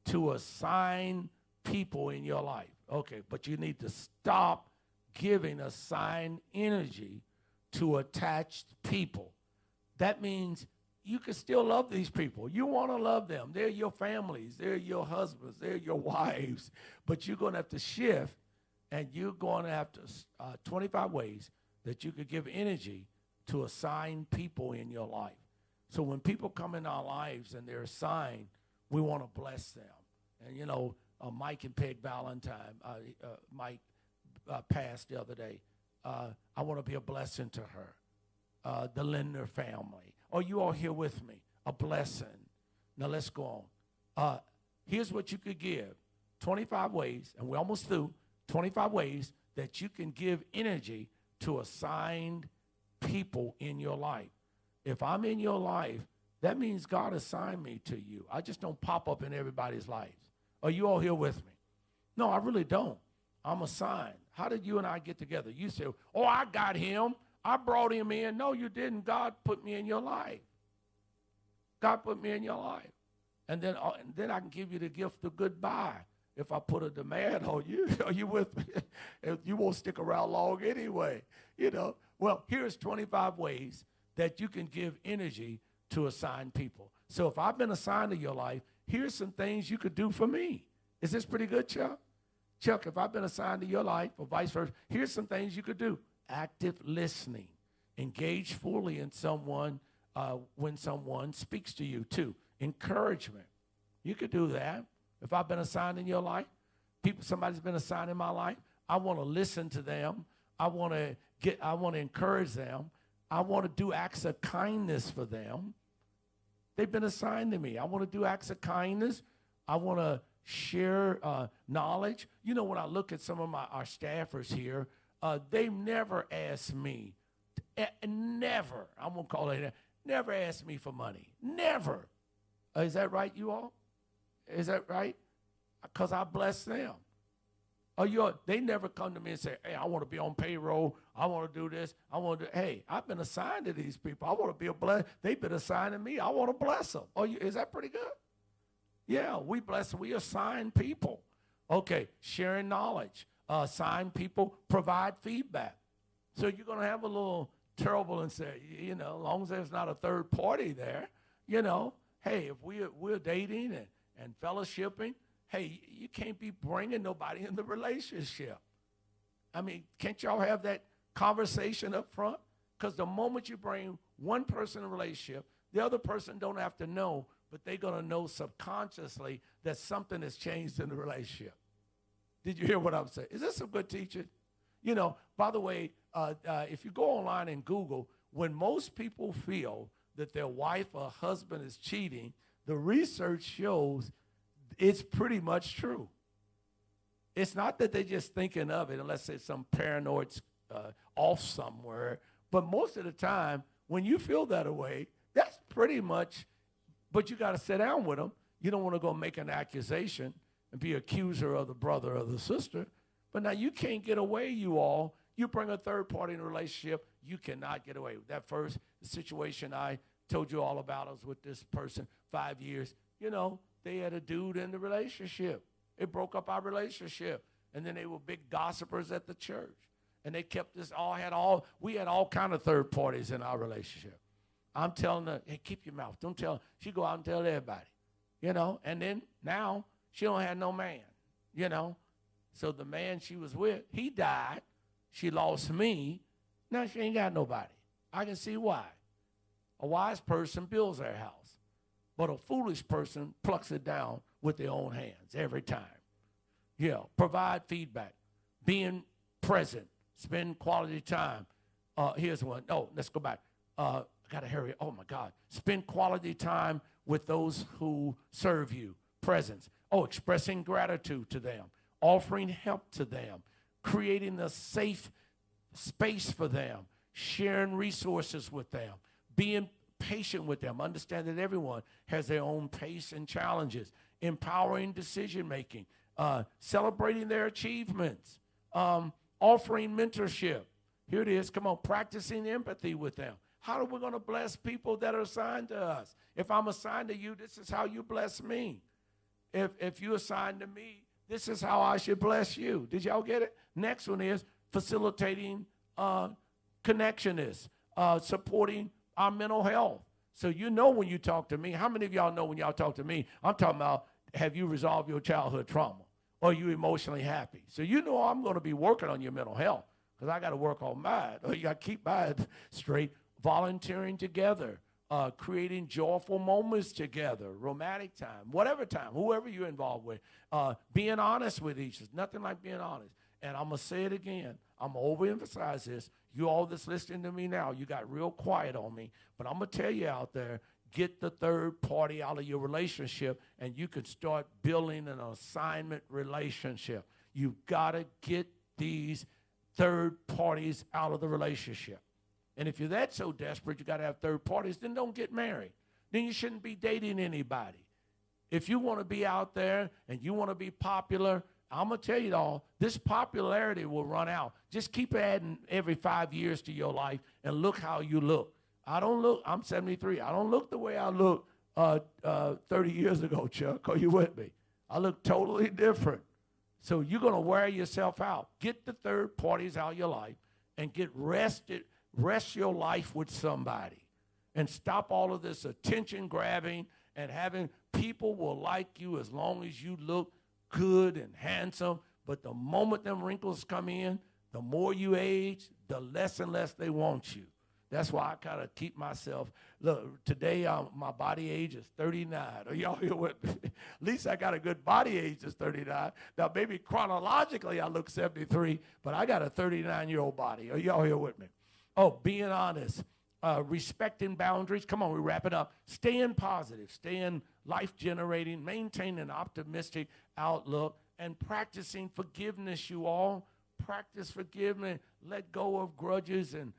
to assign people in your life. Okay, but you need to stop giving assigned energy to attached people. That means you can still love these people. You want to love them. They're your families. They're your husbands. They're your wives. But you're going to have to shift, and you're going to have to 25 ways that you could give energy to assign people in your life. So when people come in our lives and they're assigned, we want to bless them. And, you know, Mike and Peg Valentine, Mike passed the other day. I want to be a blessing to her. The Lindner family. Are you all here with me? A blessing. Now let's go on. Here's what you could give. 25 ways, and we're almost through. 25 ways that you can give energy to assigned people in your life. If I'm in your life, that means God assigned me to you. I just don't pop up in everybody's lives. Are you all here with me? No, I really don't. I'm assigned. How did you and I get together? You say, oh, I got him. I brought him in. No, you didn't. God put me in your life. God put me in your life. And then I can give you the gift of goodbye. If I put a demand on you, are you with me? You won't stick around long anyway. You know. Well, here's 25 ways that you can give energy to assigned people. So if I've been assigned to your life, here's some things you could do for me. Is this pretty good, Chuck? Chuck, if I've been assigned to your life or vice versa, here's some things you could do. Active listening. Engage fully in someone when someone speaks to you, too. Encouragement. You could do that. If I've been assigned in your life, somebody's been assigned in my life, I want to listen to them. I want to encourage them. I want to do acts of kindness for them. They've been assigned to me. I want to do acts of kindness. I want to share knowledge. You know, when I look at some of our staffers here, they've never asked me, never, I'm going to call it that, never asked me for money. Never. Is that right, you all? Is that right? Because I bless them. They never come to me and say, hey, I want to be on payroll. I want to do this. Hey, I've been assigned to these people. I want to be a blessing. They've been assigned to me. I want to bless them. Is that pretty good? Yeah, we bless them. We assign people. Okay, sharing knowledge. Assign people, provide feedback. So you're going to have a little trouble and say, as long as there's not a third party there, hey, if we're dating and fellowshipping, hey, you can't be bringing nobody in the relationship. I mean, can't y'all have that conversation up front? Because the moment you bring one person in a relationship, the other person don't have to know, but they're going to know subconsciously that something has changed in the relationship. Did you hear what I'm saying? Is this some good teaching? By the way, if you go online and Google, when most people feel that their wife or husband is cheating, the research shows it's pretty much true. It's not that they're just thinking of it unless it's some paranoid off somewhere. But most of the time, when you feel that way, that's pretty much, but you got to sit down with them. You don't want to go make an accusation and be accuser of the brother or the sister. But now you can't get away, you all. You bring a third party in a relationship, you cannot get away. That first situation I told you all about, I was with this person 5 years. They had a dude in the relationship. It broke up our relationship. And then they were big gossipers at the church. And they kept this we had all kind of third parties in our relationship. I'm telling her, hey, keep your mouth. Don't tell. She go out and tell everybody, And then now she don't have no man, So the man she was with, he died. She lost me. Now she ain't got nobody. I can see why. A wise person builds their house. But a foolish person plucks it down with their own hands every time. Yeah, provide feedback. Being present. Spend quality time. Here's one. Oh, let's go back. I got to hurry. Oh, my God. Spend quality time with those who serve you. Presence. Oh, expressing gratitude to them. Offering help to them. Creating a safe space for them. Sharing resources with them. Being patient with them. Understand that everyone has their own pace and challenges. Empowering decision-making. Celebrating their achievements. Offering mentorship. Here it is. Come on. Practicing empathy with them. How are we going to bless people that are assigned to us? If I'm assigned to you, this is how you bless me. If you're assigned to me, this is how I should bless you. Did y'all get it? Next one is facilitating connectionists. Supporting our mental health. So when you talk to me, how many of y'all know when y'all talk to me, I'm talking about, have you resolved your childhood trauma? Or are you emotionally happy? So I'm going to be working on your mental health because I got to work on mine. Or you got to keep mine straight. Volunteering together. Creating joyful moments together. Romantic time. Whatever time. Whoever you're involved with. Being honest with each other. Nothing like being honest. And I'm going to say it again. I'm going to overemphasize this. You all that's listening to me now, you got real quiet on me. But I'm going to tell you out there, get the third party out of your relationship, and you can start building an assignment relationship. You've got to get these third parties out of the relationship. And if you're that so desperate, you got to have third parties, then don't get married. Then you shouldn't be dating anybody. If you want to be out there and you want to be popular, I'm going to tell you all, this popularity will run out. Just keep adding every 5 years to your life and look how you look. I'm 73. I don't look the way I looked 30 years ago, Chuck. Are you with me? I look totally different. So you're going to wear yourself out. Get the third parties out of your life and get rested. Rest your life with somebody. And stop all of this attention grabbing and having people will like you as long as you look good and handsome, But the moment them wrinkles come in, the more you age, the less and less they want you. That's why I kind of keep myself. Look, today my body age is 39. Are y'all here with me? At least I got a good body age that's 39. Now, maybe chronologically I look 73, but I got a 39-year-old body. Are y'all here with me? Oh, being honest, respecting boundaries. Come on, we wrap it up. Staying positive, staying life-generating, maintaining an optimistic outlook, and practicing forgiveness, you all. Practice forgiveness. Let go of grudges and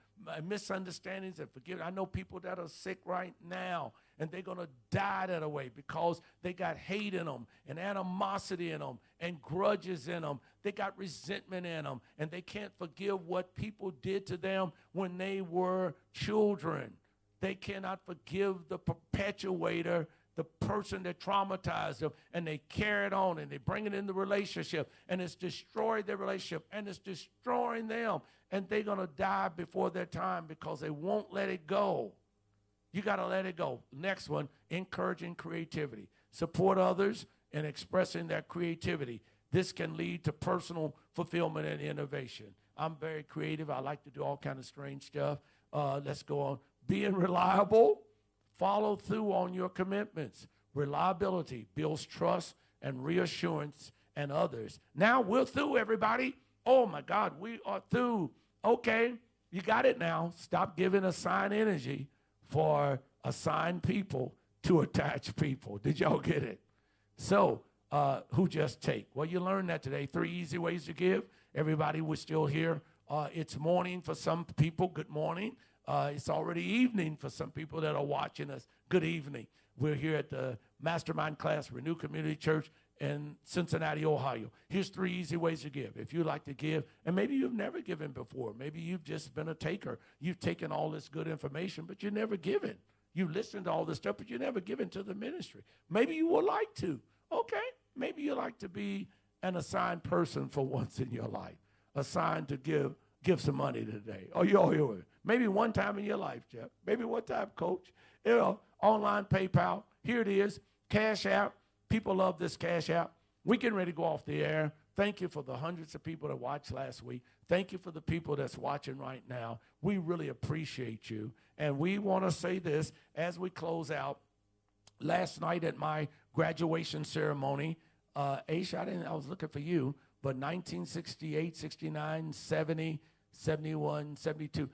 misunderstandings and forgiveness. I know people that are sick right now, and they're going to die that way because they got hate in them and animosity in them and grudges in them. They got resentment in them, and they can't forgive what people did to them when they were children. They cannot forgive the perpetuator, the person that traumatized them, and they carry it on, and they bring it in the relationship, and it's destroyed their relationship, and it's destroying them, and they're going to die before their time because they won't let it go. You got to let it go. Next one, encouraging creativity. Support others in expressing their creativity. This can lead to personal fulfillment and innovation. I'm very creative. I like to do all kind of strange stuff. Let's go on. Being reliable. Follow through on your commitments. Reliability builds trust and reassurance in others. Now we're through, everybody. Oh, my God, we are through. Okay, you got it now. Stop giving assigned energy for assigned people to attach people. Did y'all get it? So, who just take? Well, you learned that today. 3 easy ways to give. Everybody was still here. It's morning for some people. Good morning. It's already evening for some people that are watching us. Good evening. We're here at the Mastermind class, Renew Community Church in Cincinnati, Ohio. Here's 3 easy ways to give. If you like to give, and maybe you've never given before. Maybe you've just been a taker. You've taken all this good information, but you've never given. You listened to all this stuff, but you never given to the ministry. Maybe you would like to. Okay. Maybe you like to be an assigned person for once in your life. Assigned to give some money today. Oh, you all here with me? Maybe one time in your life, Jeff. Maybe one time, Coach. You know, online PayPal. Here it is. Cash App. People love this Cash App. We're getting ready to go off the air. Thank you for the hundreds of people that watched last week. Thank you for the people that's watching right now. We really appreciate you. And we want to say this as we close out. Last night at my graduation ceremony, Aisha, I was looking for you, but 1968, 69, 70, 71, 72,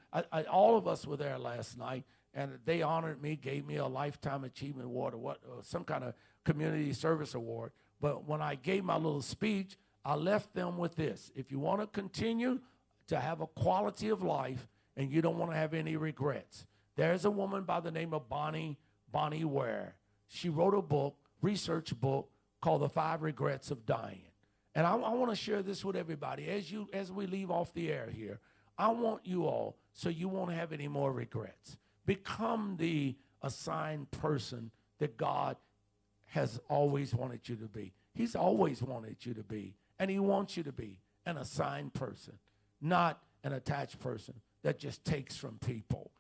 all of us were there last night, and they honored me, gave me a Lifetime Achievement Award or some kind of community service award. But when I gave my little speech, I left them with this. If you want to continue to have a quality of life and you don't want to have any regrets, there's a woman by the name of Bonnie Ware. She wrote a book, research book, called The 5 Regrets of Dying. And I want to share this with everybody. As we leave off the air here, I want you all, so you won't have any more regrets. Become the assigned person that God has always wanted you to be. He's always wanted you to be, and he wants you to be an assigned person, not an attached person that just takes from people.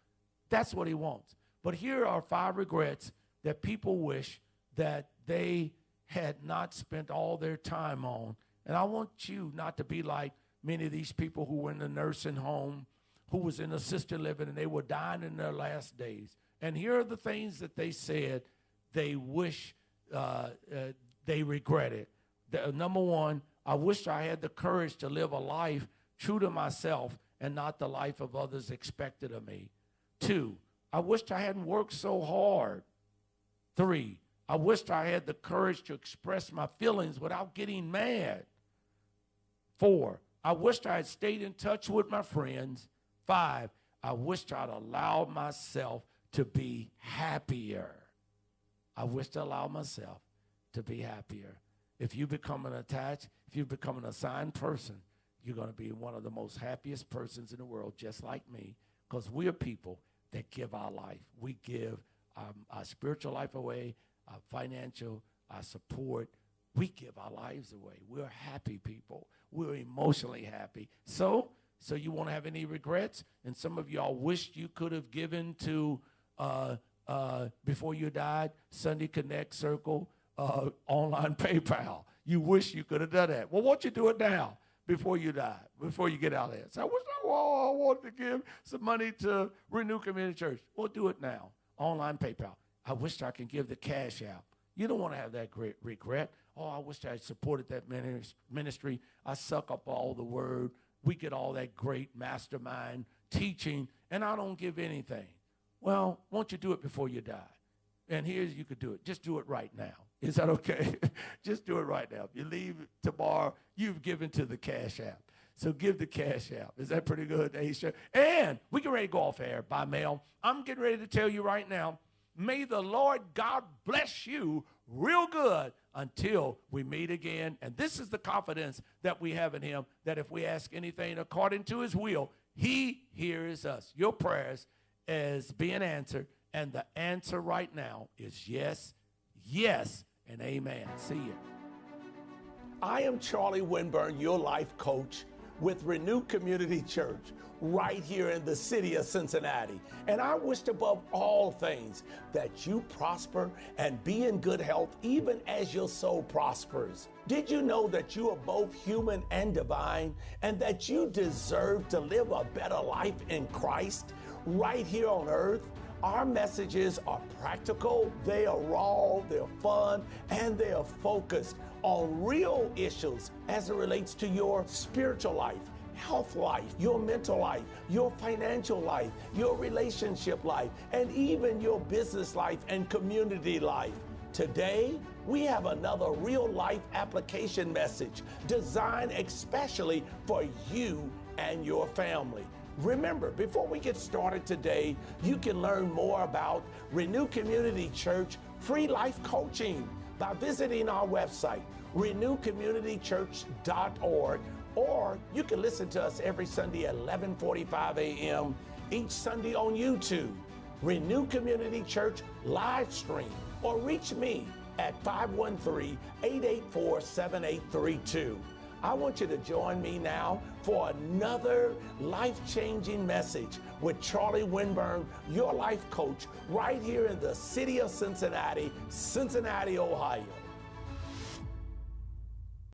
That's what he wants. But here are 5 regrets that people wish that they had not spent all their time on. And I want you not to be like many of these people who were in the nursing home, who was in assisted living, and they were dying in their last days. And here are the things that they said they wish they regretted. Number 1, I wish I had the courage to live a life true to myself and not the life of others expected of me. 2, I wished I hadn't worked so hard. 3, I wished I had the courage to express my feelings without getting mad. 4, I wished I had stayed in touch with my friends. 5, I wished I'd allowed myself to be happier. I wish to allow myself to be happier. If you become if you become an assigned person, you're going to be one of the most happiest persons in the world, just like me, because we're people that give our life. We give our spiritual life away, our financial, our support. We give our lives away. We're happy people. We're emotionally happy. So you won't have any regrets? And some of y'all wished you could have given to, before you died, Sunday Connect Circle, online PayPal. You wish you could have done that. Well, won't you do it now before you die, before you get out of there? So I wanted to give some money to Renew Community Church. Well, do it now. Online PayPal. I wish I could give the cash out. You don't want to have that great regret. Oh, I wish I supported that ministry. I suck up all the word. We get all that great mastermind teaching, and I don't give anything. Well, won't you do it before you die? And here's you could do it. Just do it right now. Is that okay? Just do it right now. If you leave tomorrow, you've given to the Cash App. So give the Cash App. Is that pretty good, Aisha? And we get ready to go off air by mail. I'm getting ready to tell you right now, may the Lord God bless you real good until we meet again. And this is the confidence that we have in him, that if we ask anything according to his will, he hears us. Your prayers is being answered, and the answer right now is yes, yes, and amen. See you. I am Charlie Winburn, your life coach with Renew Community Church right here in the city of Cincinnati. And I wish above all things that you prosper and be in good health even as your soul prospers. Did you know that you are both human and divine, and that you deserve to live a better life in Christ right here on earth? Our messages are practical, they are raw, they're fun, and they are focused on real issues as it relates to your spiritual life, health life, your mental life, your financial life, your relationship life, and even your business life and community life. Today, we have another real life application message designed especially for you and your family. Remember, before we get started today, you can learn more about Renew Community Church free life coaching by visiting our website, renewcommunitychurch.org, or you can listen to us every Sunday at 11:45 a.m. each Sunday on YouTube, Renew Community Church live stream, or reach me at 513-884-7832. I want you to join me now for another life-changing message with Charlie Winburn, your life coach, right here in the city of Cincinnati, Cincinnati, Ohio.